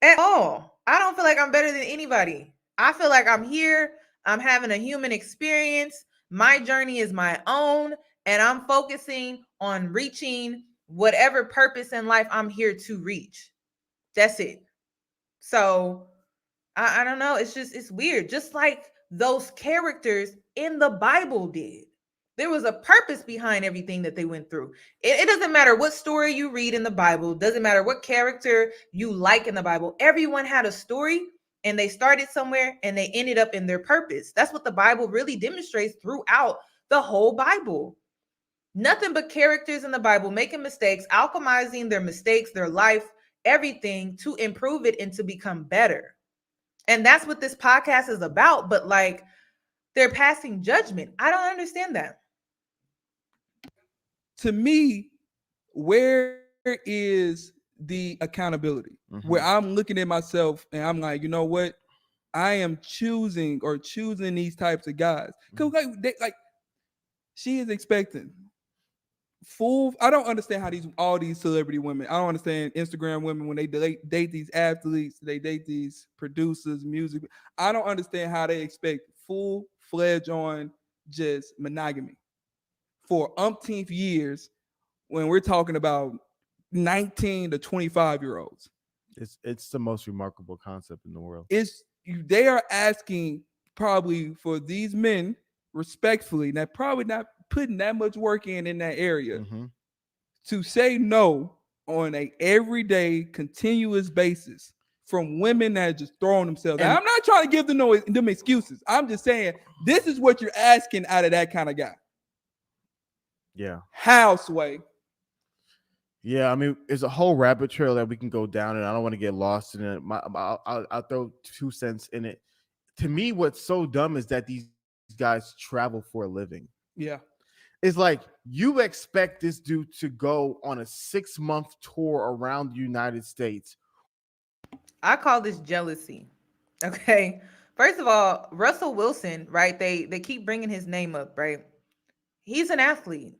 at all. I don't feel like I'm better than anybody. I feel like I'm here. I'm having a human experience. My journey is my own, and I'm focusing on reaching whatever purpose in life I'm here to reach. That's it. So I don't know. It's weird. Just like those characters in the Bible did. There was a purpose behind everything that they went through. It doesn't matter what story you read in the Bible. It doesn't matter what character you like in the Bible. Everyone had a story, and they started somewhere and they ended up in their purpose. That's what the Bible really demonstrates throughout the whole Bible. Nothing but characters in the Bible making mistakes, alchemizing their mistakes, their life, everything to improve it and to become better. And that's what this podcast is about. But like, they're passing judgment. I don't understand that. To me, where is the accountability? Where I'm looking at myself and I'm like, you know what? I am choosing these types of guys. Because like she is expecting full. I don't understand how all these celebrity women. I don't understand Instagram women when they date these athletes, they date these producers, music. I don't understand how they expect full-fledged on just monogamy for umpteenth years when we're talking about 19 to 25-year-olds. It's the most remarkable concept in the world. They are asking probably for these men respectfully, that probably not putting that much work in that area, to say no on a everyday continuous basis from women that are just throwing themselves. Now, I'm not trying to give them excuses. I'm just saying this is what you're asking out of that kind of guy. Yeah. How, Sway? Yeah, I mean, it's a whole rabbit trail that we can go down, and I don't want to get lost in it. I'll throw 2 cents in it. To me, what's so dumb is that these guys travel for a living. Yeah. It's like you expect this dude to go on a 6-month tour around the United States. I call this jealousy. Okay. First of all, Russell Wilson, right? They keep bringing his name up, right? He's an athlete.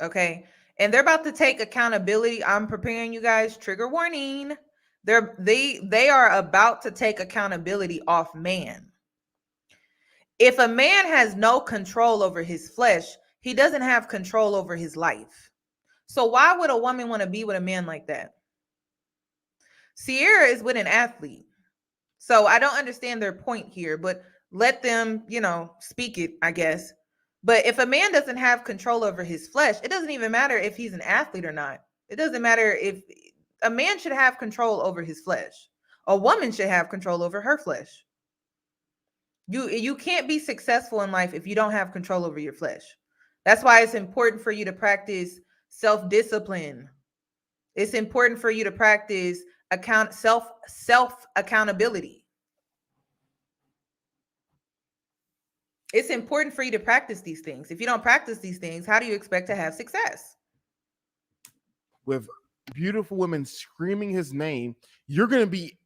Okay. And they're about to take accountability. I'm preparing you guys. Trigger warning. They are about to take accountability off man. If a man has no control over his flesh, he doesn't have control over his life. So why would a woman want to be with a man like that? Ciara is with an athlete. So I don't understand their point here, but let them, speak it, I guess. But if a man doesn't have control over his flesh, it doesn't even matter if he's an athlete or not. It doesn't matter if a man should have control over his flesh. A woman should have control over her flesh. You can't be successful in life if you don't have control over your flesh. That's why it's important for you to practice self-discipline. It's important for you to practice self accountability. It's important for you to practice these things. If you don't practice these things, how do you expect to have success? With beautiful women screaming his name, you're going to be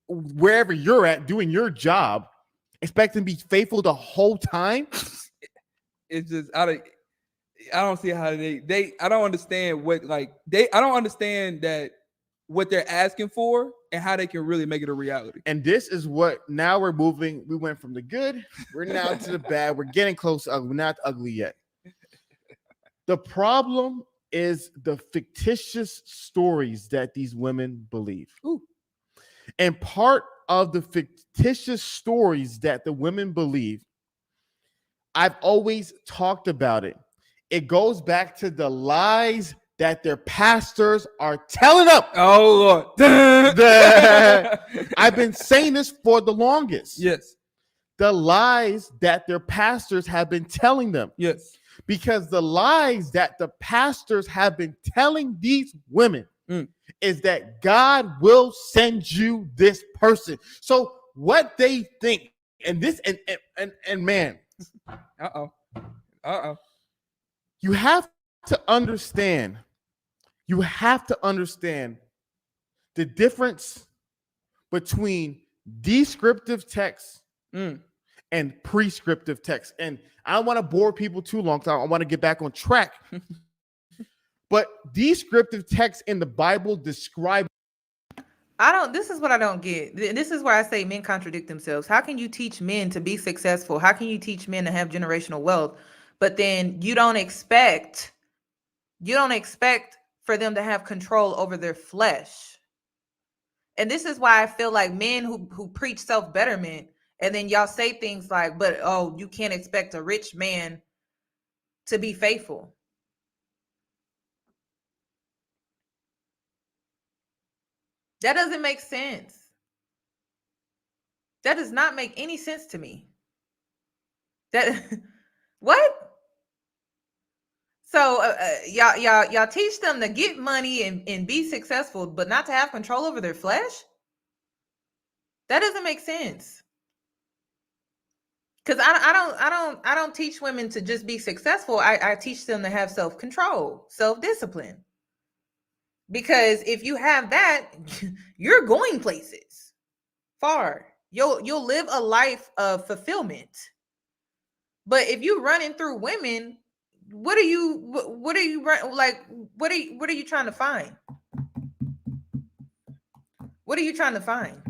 wherever you're at doing your job, expecting to be faithful the whole time. It's just I don't see how they I don't understand I don't understand that what they're asking for and how they can really make it a reality. And this is what now we're moving. We went from the good, we're now to the bad. We're getting close to ugly. We're not ugly yet. The problem is the fictitious stories that these women believe. Ooh. And part of the fictitious stories that the women believe, I've always talked about it. It goes back to the lies that their pastors are telling them. Oh, Lord. I've been saying this for the longest. Yes. The lies that their pastors have been telling them. Yes. Because the lies that the pastors have been telling these women is that God will send you this person. So what they think, and this, and man. You have to understand. You have to understand the difference between descriptive text and prescriptive text. And I don't want to bore people too long, so I want to get back on track. But descriptive text in the Bible describe. This is what I don't get. This is where I say men contradict themselves. How can you teach men to be successful? How can you teach men to have generational wealth? But then you don't expect for them to have control over their flesh. And this is why I feel like men who preach self-betterment, and then y'all say things like, but you can't expect a rich man to be faithful. That doesn't make sense. That does not make any sense to me. What? So y'all teach them to get money and be successful, but not to have control over their flesh? That doesn't make sense. Because I don't teach women to just be successful. I teach them to have self-control, self-discipline. Because if you have that, you're going places far. You'll live a life of fulfillment. But if you're running through women, what are you trying to find? What are you trying to find?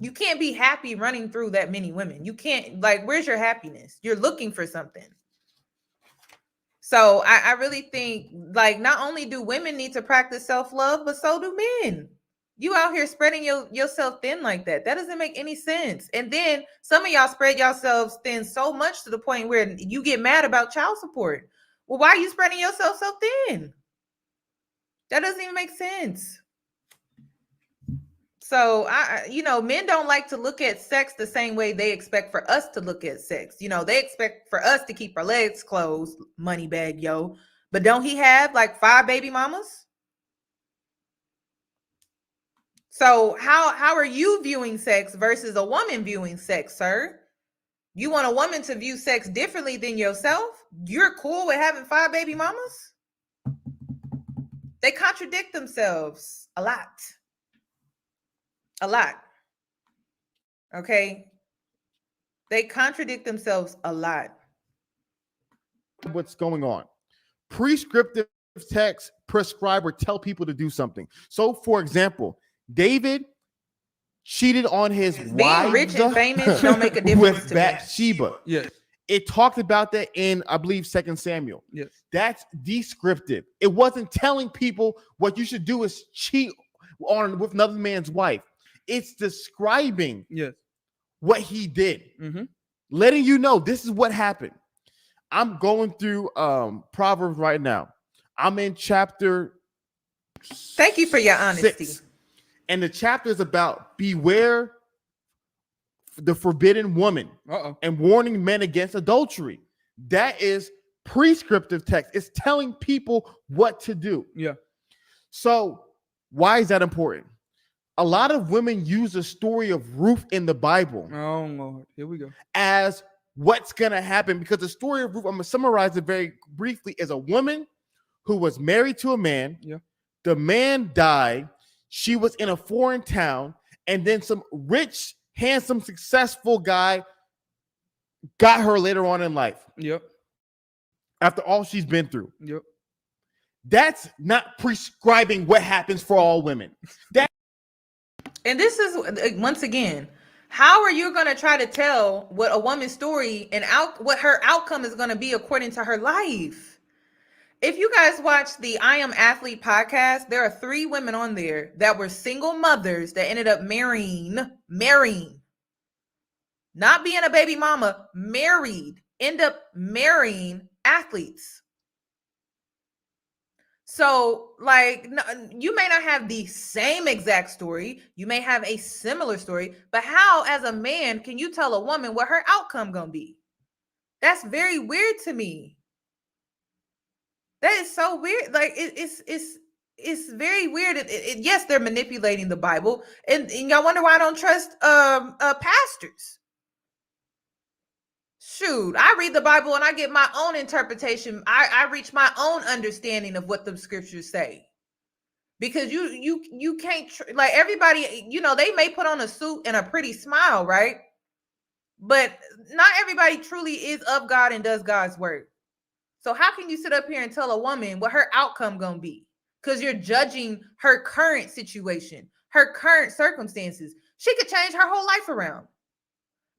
You can't be happy running through that many women. You can't, where's your happiness? You're looking for something. So I really think, not only do women need to practice self-love, but so do men. You out here spreading yourself thin like that. That doesn't make any sense. And then some of y'all spread yourselves thin so much to the point where you get mad about child support. Well, why are you spreading yourself so thin? That doesn't even make sense. So, men don't like to look at sex the same way they expect for us to look at sex. They expect for us to keep our legs closed, money bag, yo. But don't he have 5 baby mamas? So how are you viewing sex versus a woman viewing sex, sir? You want a woman to view sex differently than yourself? You're cool with having 5 baby mamas? They contradict themselves a lot. A lot. Okay? They contradict themselves a lot. What's going on? Prescriptive text prescribe or tell people to do something. So, for example, David cheated on his wife. Being rich and famous don't make a difference with to Bathsheba. Yes. It talked about that in, I believe, 2 Samuel. Yes. That's descriptive. It wasn't telling people what you should do is cheat with another man's wife. It's describing yes what he did. Mm-hmm. letting you know this is what happened. I'm going through Proverbs right now. I'm in chapter. Thank you for your honesty. 6, and the chapter is about beware the forbidden woman and warning men against adultery. That is prescriptive text. It's telling people what to do. Yeah. So why is that important? A lot of women use the story of Ruth in the Bible. Oh, Lord. Here we go. As what's going to happen, because the story of Ruth, I'm going to summarize it very briefly, is a woman who was married to a man. Yeah. The man died. She was in a foreign town, and then some rich, handsome, successful guy got her later on in life. Yep. After all she's been through. Yep. That's not prescribing what happens for all women. And this is, once again, how are you going to try to tell what a woman's story and what her outcome is going to be according to her life? If you guys watch the I Am Athlete podcast, there are 3 women on there that were single mothers that ended up marrying, not being a baby mama, end up marrying athletes. So, like, you may not have the same exact story. You may have a similar story, but how, as a man, can you tell a woman what her outcome gonna be? That's very weird to me. That is so weird. Like, it's very weird. Yes, they're manipulating the Bible, and y'all wonder why I don't trust pastors. Shoot, I read the Bible and I get my own interpretation. I reach my own understanding of what the scriptures say. Because you can't, like, everybody, they may put on a suit and a pretty smile, right? But not everybody truly is of God and does God's work. So how can you sit up here and tell a woman what her outcome gonna be? Because you're judging her current situation, her current circumstances. She could change her whole life around.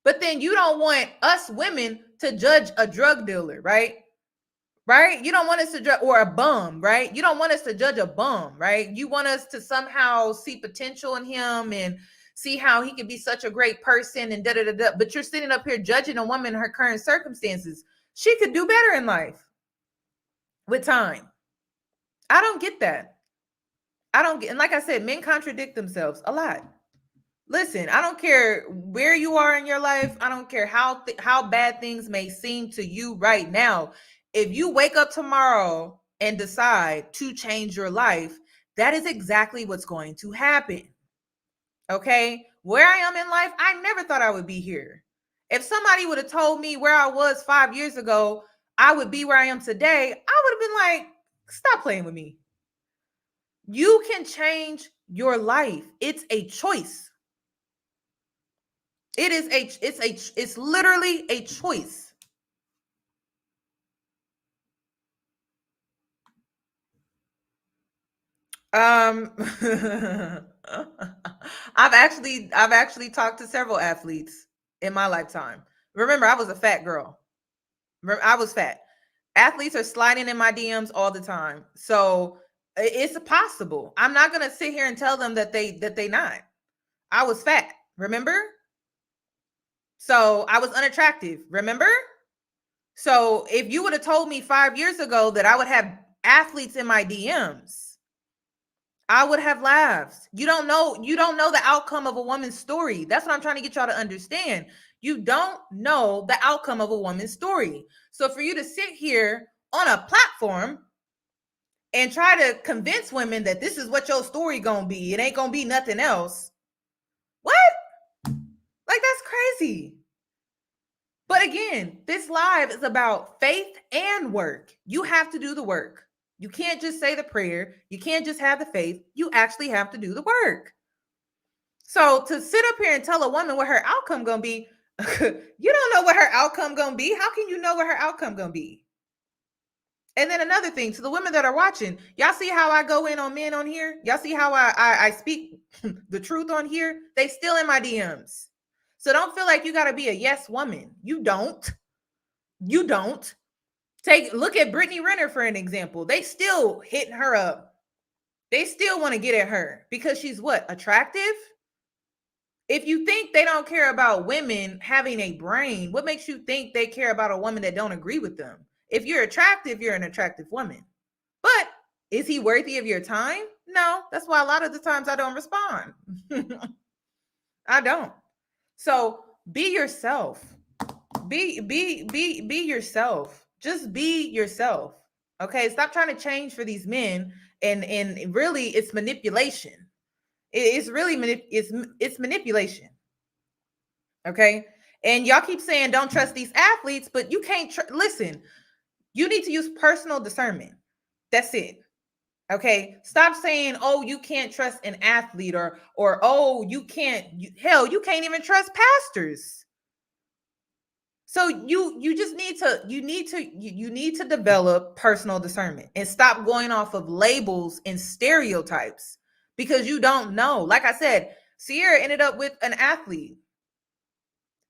But then you don't want us women to judge a drug dealer, right? Right? You don't want us to judge, or a bum, right? You don't want us to judge a bum, right? You want us to somehow see potential in him and see how he could be such a great person and da-da-da-da. But you're sitting up here judging a woman in her current circumstances. She could do better in life with time. I don't get that. And like I said, men contradict themselves a lot. Listen, I don't care where you are in your life. I don't care how bad things may seem to you right now. If you wake up tomorrow and decide to change your life, that is exactly what's going to happen. Okay? Where I am in life, I never thought I would be here. If somebody would have told me where I was 5 years ago, I would be where I am today, I would have been like, stop playing with me. You can change your life. It's a choice. It's literally a choice. I've actually talked to several athletes in my lifetime. Remember, I was a fat girl. I was fat. Athletes are sliding in my DMs all the time. So it's possible. I'm not going to sit here and tell them that they not. I was fat, remember? So I was unattractive, remember? So if you would have told me 5 years ago that I would have athletes in my DMs, I would have laughed. You don't know the outcome of a woman's story. That's what I'm trying to get y'all to understand. You don't know the outcome of a woman's story. So for you to sit here on a platform and try to convince women that this is what your story gonna be, it ain't gonna be nothing else. What? Like, that's crazy. But again, this live is about faith and work. You have to do the work. You can't just say the prayer. You can't just have the faith. You actually have to do the work. So to sit up here and tell a woman what her outcome gonna be, you don't know what her outcome gonna be. How can you know what her outcome gonna be? And then another thing, to the women that are watching, y'all see how I go in on men on here? Y'all see how I speak the truth on here? They still in my DMs. So don't feel like you got to be a yes woman. You don't. Look at Brittany Renner for an example. They still hitting her up. They still want to get at her because she's what? Attractive? If you think they don't care about women having a brain, what makes you think they care about a woman that don't agree with them? If you're attractive, you're an attractive woman. But is he worthy of your time? No. That's why a lot of the times I don't respond. I don't. So be yourself. Be yourself. Just be yourself. Okay. Stop trying to change for these men. And really it's manipulation. It's really it's manipulation. Okay. And y'all keep saying don't trust these athletes, but you can't listen. You need to use personal discernment. That's it. Okay. Stop saying, oh, you can't trust an athlete or oh, you can't you can't even trust pastors. So you need to develop personal discernment and stop going off of labels and stereotypes because you don't know. Like I said, Ciara ended up with an athlete.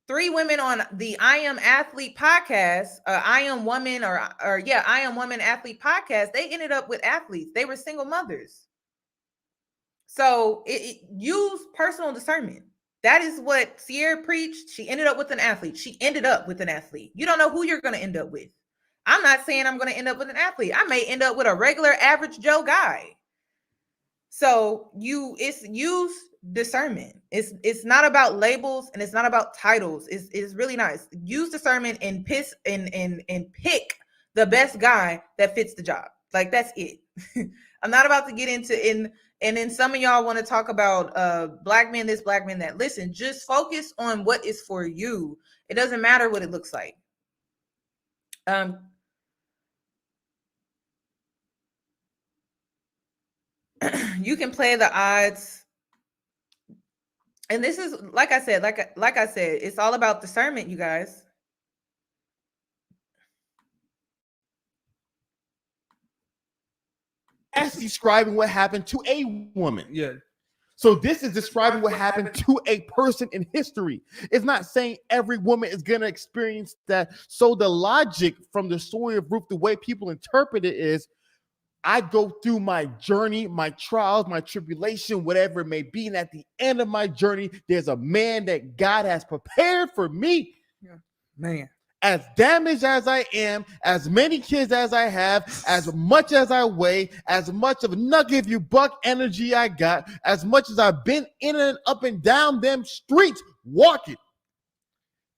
3 women on the I Am Athlete podcast, I Am Woman I Am Woman Athlete podcast, they ended up with athletes. They were single mothers. So use personal discernment. That is what Ciara preached. She ended up with an athlete. You don't know who you're going to end up with. I'm not saying I'm going to end up with an athlete. I may end up with a regular average Joe guy. So use discernment. It's not about labels and it's not about titles. It's really nice. Use discernment and pick the best guy that fits the job. Like that's it. I'm not about to get into and then some of y'all want to talk about black men this, black men that. Listen, just focus on what is for you. It doesn't matter what it looks like. You can play the odds. And this is like I said, it's all about discernment, you guys. That's describing what happened to a woman. Yeah. So this is describing what happened to a person in history. It's not saying every woman is going to experience that. So the logic from the story of Ruth, the way people interpret it is, I go through my journey, my trials, my tribulation, whatever it may be. And at the end of my journey, there's a man that God has prepared for me. Yeah. Man. As damaged as I am, as many kids as I have, as much as I weigh, as much of not give you buck energy I got, as much as I've been in and up and down them streets walking,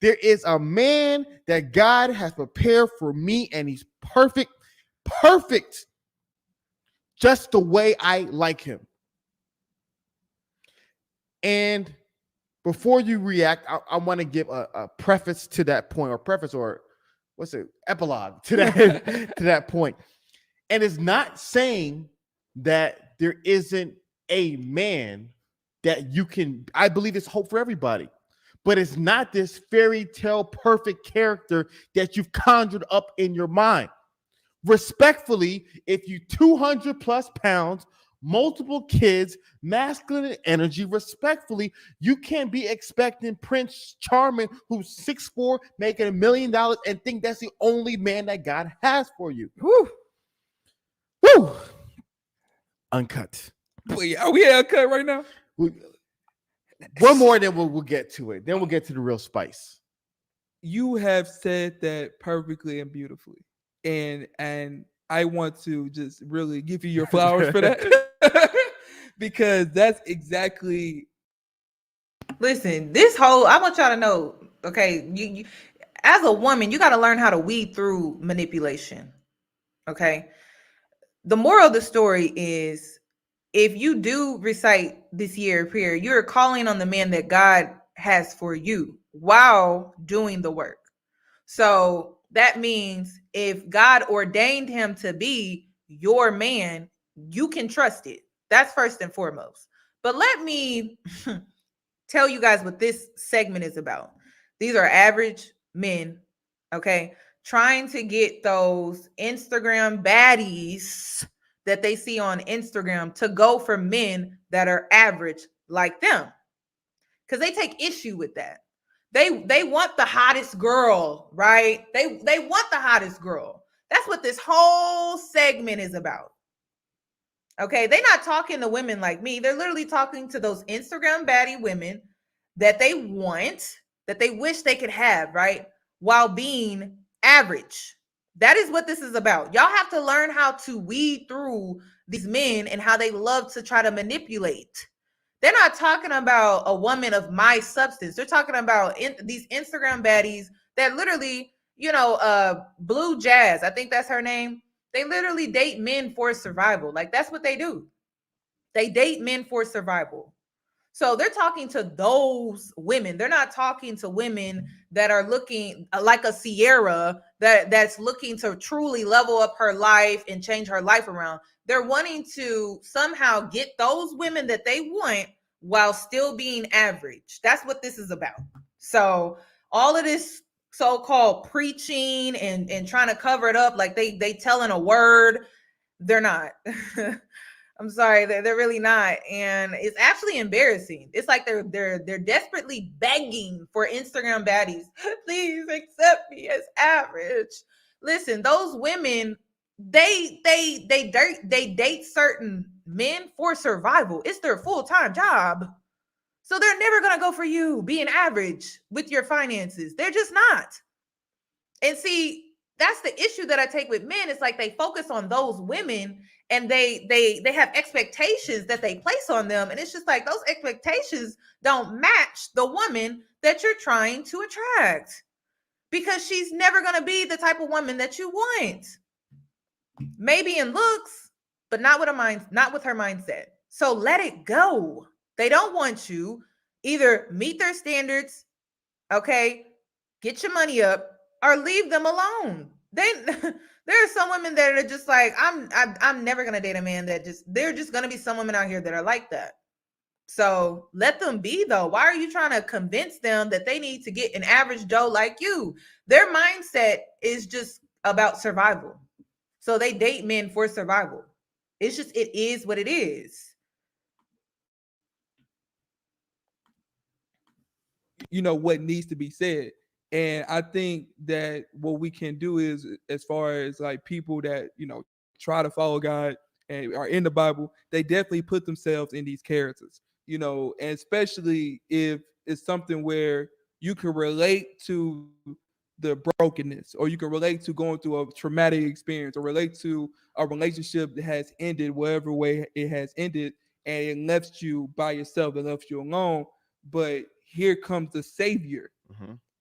there is a man that God has prepared for me, and he's perfect, just the way I like him. And before you react, I want to give a preface to that point, or what's it, epilogue to that to that point. And it's not saying that there isn't a man that you can. I believe there's hope for everybody, but it's not this fairy tale perfect character that you've conjured up in your mind. Respectfully, if you 200 plus pounds, multiple kids, masculine energy, respectfully, you can't be expecting Prince Charming, who's 6'4", making $1 million, and think that's the only man that God has for you. Woo. Woo. Uncut. Wait, are we uncut right now? One more, then we'll get to it. Then we'll get to the real spice. You have said that perfectly and beautifully. And I want to just really give you your flowers for that. Because that's exactly. Listen, I want y'all to know, okay, you as a woman, you got to learn how to weed through manipulation. Okay. The moral of the story is, if you do recite this year prayer, you're calling on the man that God has for you while doing the work. So that means if God ordained him to be your man, you can trust it. That's first and foremost. But let me tell you guys what this segment is about. These are average men, okay, trying to get those Instagram baddies that they see on Instagram to go for men that are average like them, because they take issue with that. They want the hottest girl, right? They want the hottest girl. That's what this whole segment is about. Okay, they're not talking to women like me. They're literally talking to those Instagram baddie women that they want, that they wish they could have, right? While being average. That is what this is about. Y'all have to learn how to weed through these men and how they love to try to manipulate. They're not talking about a woman of my substance. They're talking about these Instagram baddies that literally, Blue Jazz, I think that's her name. They literally date men for survival. Like, that's what they do. They date men for survival. So they're talking to those women. They're not talking to women that are looking like a Ciara that's looking to truly level up her life and change her life around. They're wanting to somehow get those women that they want while still being average. That's what this is about. So all of this so-called preaching and trying to cover it up like they telling a word, they're not. I'm sorry, they're really not, and it's actually embarrassing. It's like they're desperately begging for Instagram baddies. Please accept me as average. Listen, those women, they date certain men for survival. It's their full-time job, so they're never gonna go for you being average with your finances. They're just not. And see, that's the issue that I take with men. It's like they focus on those women and they have expectations that they place on them. And it's just like those expectations don't match the woman that you're trying to attract, because she's never going to be the type of woman that you want. Maybe in looks, but not with her mindset. So let it go. They don't want you. Either meet their standards, okay, get your money up, or leave them alone. There are some women that are just like, I'm never gonna date a man that they're just gonna be some women out here that are like that. So let them be, though. Why are you trying to convince them that they need to get an average Joe like you? Their mindset is just about survival. So they date men for survival. It is what it is. What needs to be said. And I think that what we can do is, as far as like people that, try to follow God and are in the Bible, they definitely put themselves in these characters, and especially if it's something where you can relate to the brokenness, or you can relate to going through a traumatic experience, or relate to a relationship that has ended whatever way it has ended, and it left you by yourself, it left you alone. But here comes the Savior,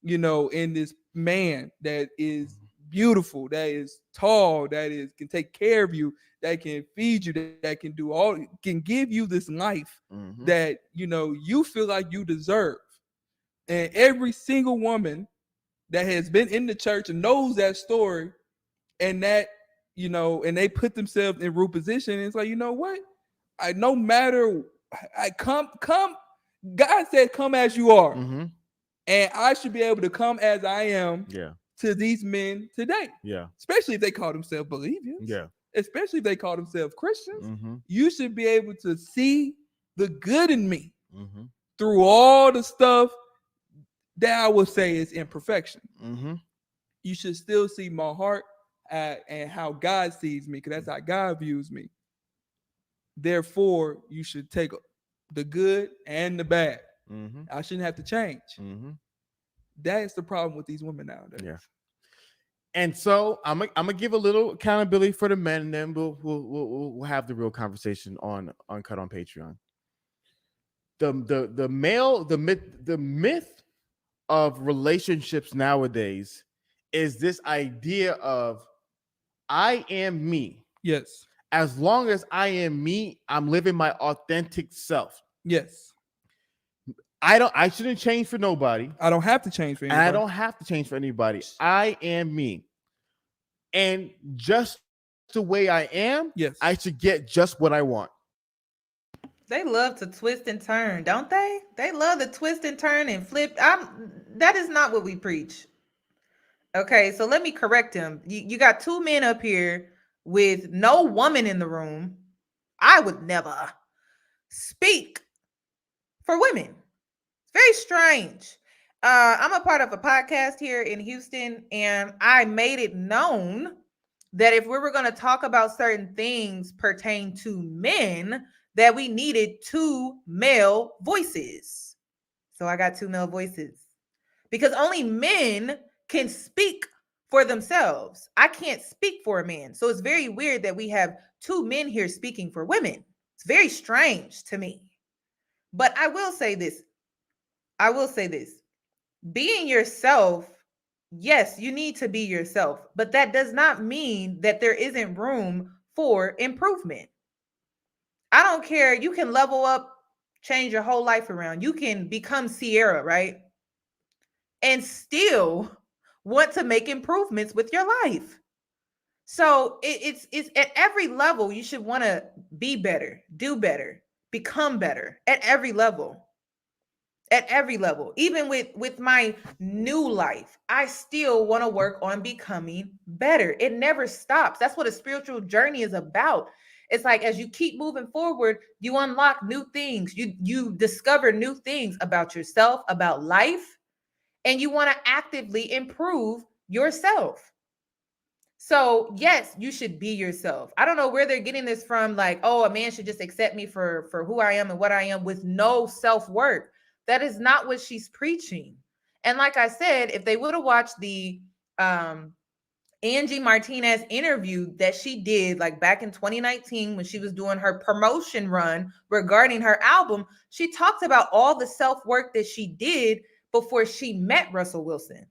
in this man that is beautiful, that is tall, can take care of you, that can feed you, that can do all, can give you this life that you feel like you deserve. And every single woman that has been in the church and knows that story, and that and they put themselves in root position, and it's like, what, no matter, come, God said come as you are. And I should be able to come as I am to these men today. Yeah. Especially if they call themselves believers. Yeah. Especially if they call themselves Christians. You should be able to see the good in me through all the stuff that I would say is imperfection. You should still see my heart and how God sees me, because that's how God views me. Therefore, you should take the good and the bad. I shouldn't have to change. That is the problem with these women nowadays. Yeah. And so I'm gonna give a little accountability for the men, and then we'll have the real conversation on Uncut on Patreon. The myth of relationships nowadays is this idea of I am me. Yes. As long as I am me, I'm living my authentic self. Yes. I shouldn't change for nobody. I don't have to change for anybody. And I don't have to change for anybody. I am me. And just the way I am, yes, I should get just what I want. They love to twist and turn, don't they? They love to twist and turn and flip. That is not what we preach. Okay, so let me correct him. You got two men up here with no woman in the room. I would never speak for women. Very strange. I'm a part of a podcast here in Houston, and I made it known that if we were going to talk about certain things pertain to men, that we needed two male voices. So I got 2 male voices. Because only men can speak for themselves. I can't speak for a man. So it's very weird that we have 2 men here speaking for women. It's very strange to me. But I will say this. Being yourself, yes, you need to be yourself, but that does not mean that there isn't room for improvement. I don't care. You can level up, change your whole life around. You can become Ciara, right? And still want to make improvements with your life. So it's at every level you should want to be better, do better, become better at every level. At every level, even with my new life, I still want to work on becoming better. It never stops. That's what a spiritual journey is about. It's like as you keep moving forward, you unlock new things. You discover new things about yourself, about life, and you want to actively improve yourself. So yes, you should be yourself. I don't know where they're getting this from, like, oh, a man should just accept me for who I am and what I am with no self-worth. That is not what she's preaching. And like I said, if they would have watched the Angie Martinez interview that she did like back in 2019 when she was doing her promotion run regarding her album, she talked about all the self-work that she did before she met Russell Wilson.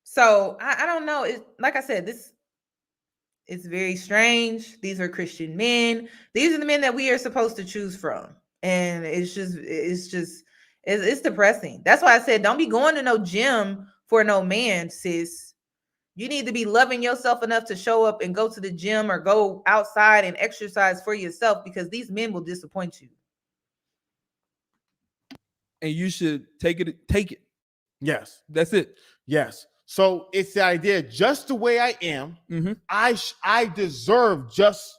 So I don't know. Like I said, this is very strange. These are Christian men. These are the men that we are supposed to choose from. And it's depressing. That's why I said, don't be going to no gym for no man, sis. You need to be loving yourself enough to show up and go to the gym or go outside and exercise for yourself, because these men will disappoint you. And you should take it. Yes. That's it. Yes. So it's the idea, just the way I am, Mm-hmm. I deserve just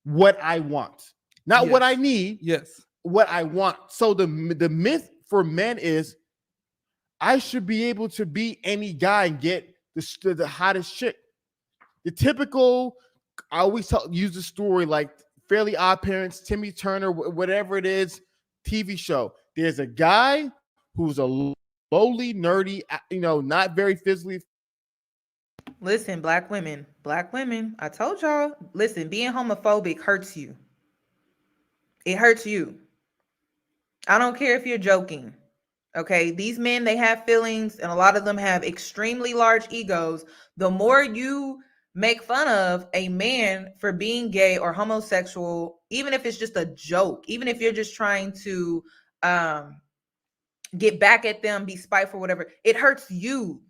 what I want, not what I need. Yes. What I want. So the myth for men is I should be able to be any guy and get the hottest chick. The typical, I always use the story like Fairly Odd Parents, Timmy Turner, whatever it is, TV show. There's a guy who's a lowly, nerdy, not very physically. Listen, black women, I told y'all, listen, being homophobic hurts you. It hurts you. I don't care if you're joking. Okay, these men, they have feelings, and a lot of them have extremely large egos. The more you make fun of a man for being gay or homosexual, even if it's just a joke, even if you're just trying to get back at them, be spiteful, whatever, it hurts you.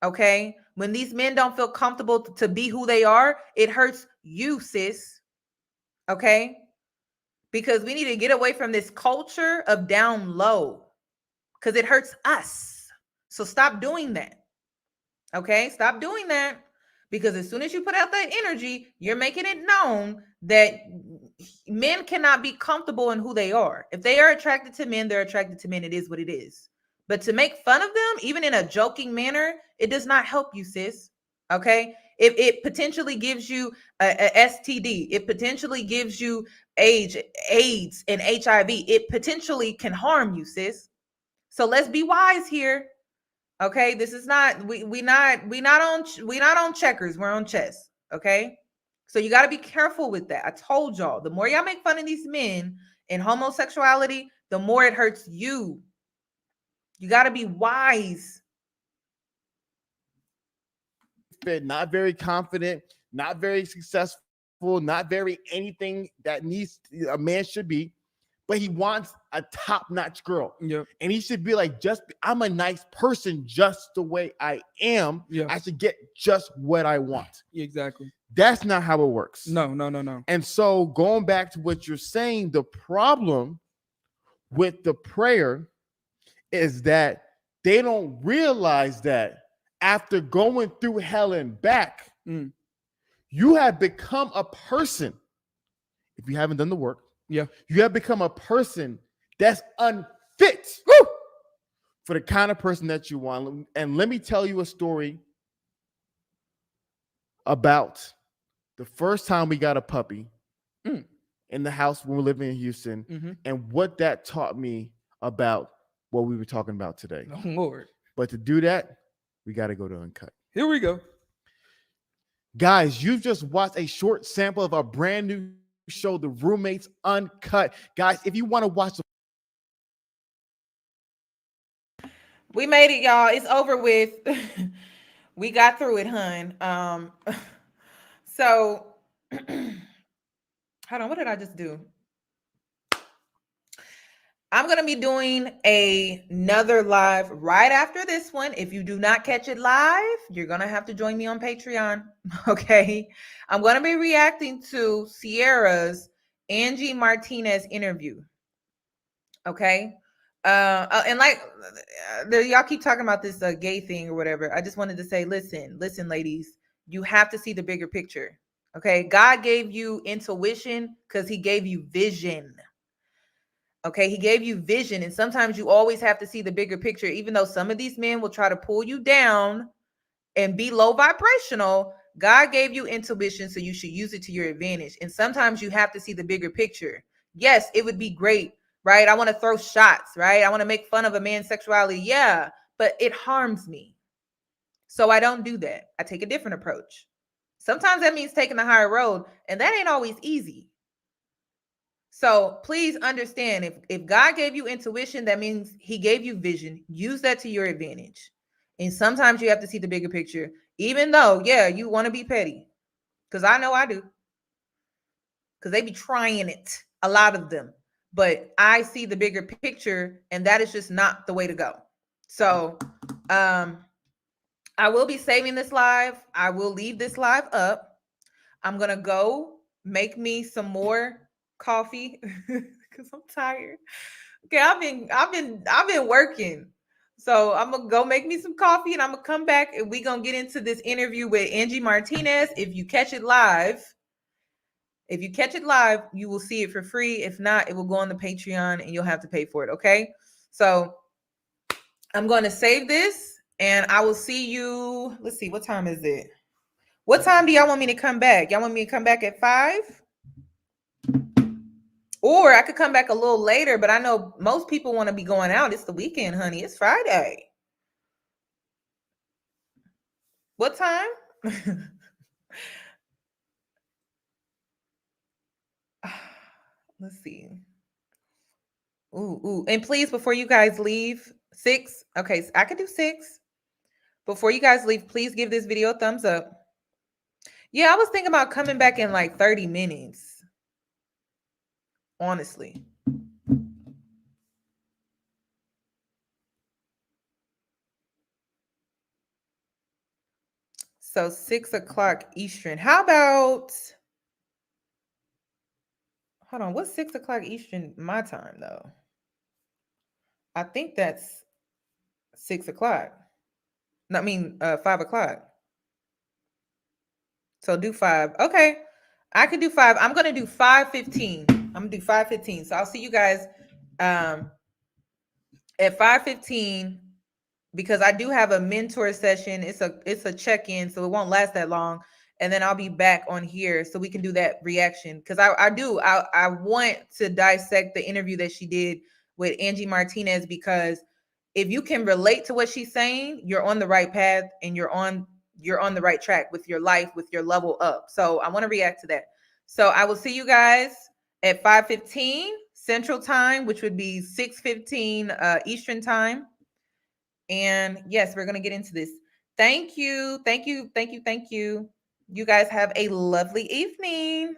Okay, when these men don't feel comfortable to be who they are, it hurts you, sis. Okay, because we need to get away from this culture of down low, because it hurts us. So stop doing that. Okay, stop doing that, because as soon as you put out that energy, you're making it known that men cannot be comfortable in who they are. If they are attracted to men, they're attracted to men. It is what it is. But to make fun of them, even in a joking manner, it does not help you, sis. Okay, it potentially gives you a STD. It potentially gives you AIDS and HIV. It potentially can harm you, sis. So let's be wise here. Okay, this is not we not on checkers, we're on chess. Okay, so you got to be careful with that. I told y'all, the more y'all make fun of these men and homosexuality, the more it hurts you. You got to be wise. Not very confident, not very successful, not very anything that a man should be, but he wants a top-notch girl. Yep. And he should be like, I'm a nice person just the way I am. Yeah. I should get just what I want. Exactly. That's not how it works. No. And so going back to what you're saying, the problem with the prayer is that they don't realize that after going through hell and back, you have become a person. If you haven't done the work, you have become a person that's unfit for the kind of person that you want. And let me tell you a story about the first time we got a puppy in the house when we were living in Houston, and what that taught me about what we were talking about today. Oh, Lord. But to do that, we got to go to Uncut. Here we go. Guys, you've just watched a short sample of our brand new show, The Roommates Uncut. Guys, if you want to watch the We made it, y'all. It's over with. We got through it, hun. So hold on, what did I just do? I'm going to be doing another live right after this one. If you do not catch it live, you're going to have to join me on Patreon. Okay. I'm going to be reacting to Ciara'S Angie Martinez interview. Okay. And like y'all keep talking about this gay thing or whatever. I just wanted to say, listen, ladies, you have to see the bigger picture. Okay. God gave you intuition because he gave you vision. Okay, he gave you vision, and sometimes you always have to see the bigger picture. Even though some of these men will try to pull you down and be low vibrational, God gave you intuition, so you should use it to your advantage. And sometimes you have to see the bigger picture. Yes, it would be great, right? I want to throw shots, right? I want to make fun of a man's sexuality. Yeah, but it harms me. So I don't do that. I take a different approach. Sometimes that means taking the higher road, and that ain't always easy. So please understand, if God gave you intuition, that means he gave you vision. Use that to your advantage. And sometimes you have to see the bigger picture, even though, yeah, you want to be petty. Because I know I do. Because they be trying it, a lot of them. But I see the bigger picture, and that is just not the way to go. So I will be saving this live. I will leave this live up. I'm going to go make me some more coffee because I'm tired. Okay, I've been working. So I'm gonna go make me some coffee and I'm gonna come back and we're gonna get into this interview with Angie Martinez. If you catch it live, you will see it for free. If not, it will go on the Patreon and you'll have to pay for it. Okay. So I'm gonna save this and I will see you. Let's see, what time is it? What time do y'all want me to come back? Y'all want me to come back at 5? Or I could come back a little later, but I know most people want to be going out. It's the weekend, honey. It's Friday. What time? Let's see. Ooh. And please, before you guys leave, 6. Okay, so I could do 6. Before you guys leave, please give this video a thumbs up. Yeah, I was thinking about coming back in like 30 minutes. Honestly. So 6 o'clock Eastern. How about, hold on, what's 6 o'clock Eastern my time though? I think that's 6 o'clock. No, I mean 5 o'clock. So do 5. Okay. I could do 5. I'm gonna do 5:15. I'm gonna do 5:15. So I'll see you guys at 5:15 because I do have a mentor session. It's a check-in, so it won't last that long. And then I'll be back on here so we can do that reaction. Because I want to dissect the interview that she did with Angie Martinez, because if you can relate to what she's saying, you're on the right path and you're on the right track with your life, with your level up. So I want to react to that. So I will see you guys at 5:15 Central Time, which would be 6:15 Eastern Time. And yes, we're going to get into this. Thank you. You guys have a lovely evening.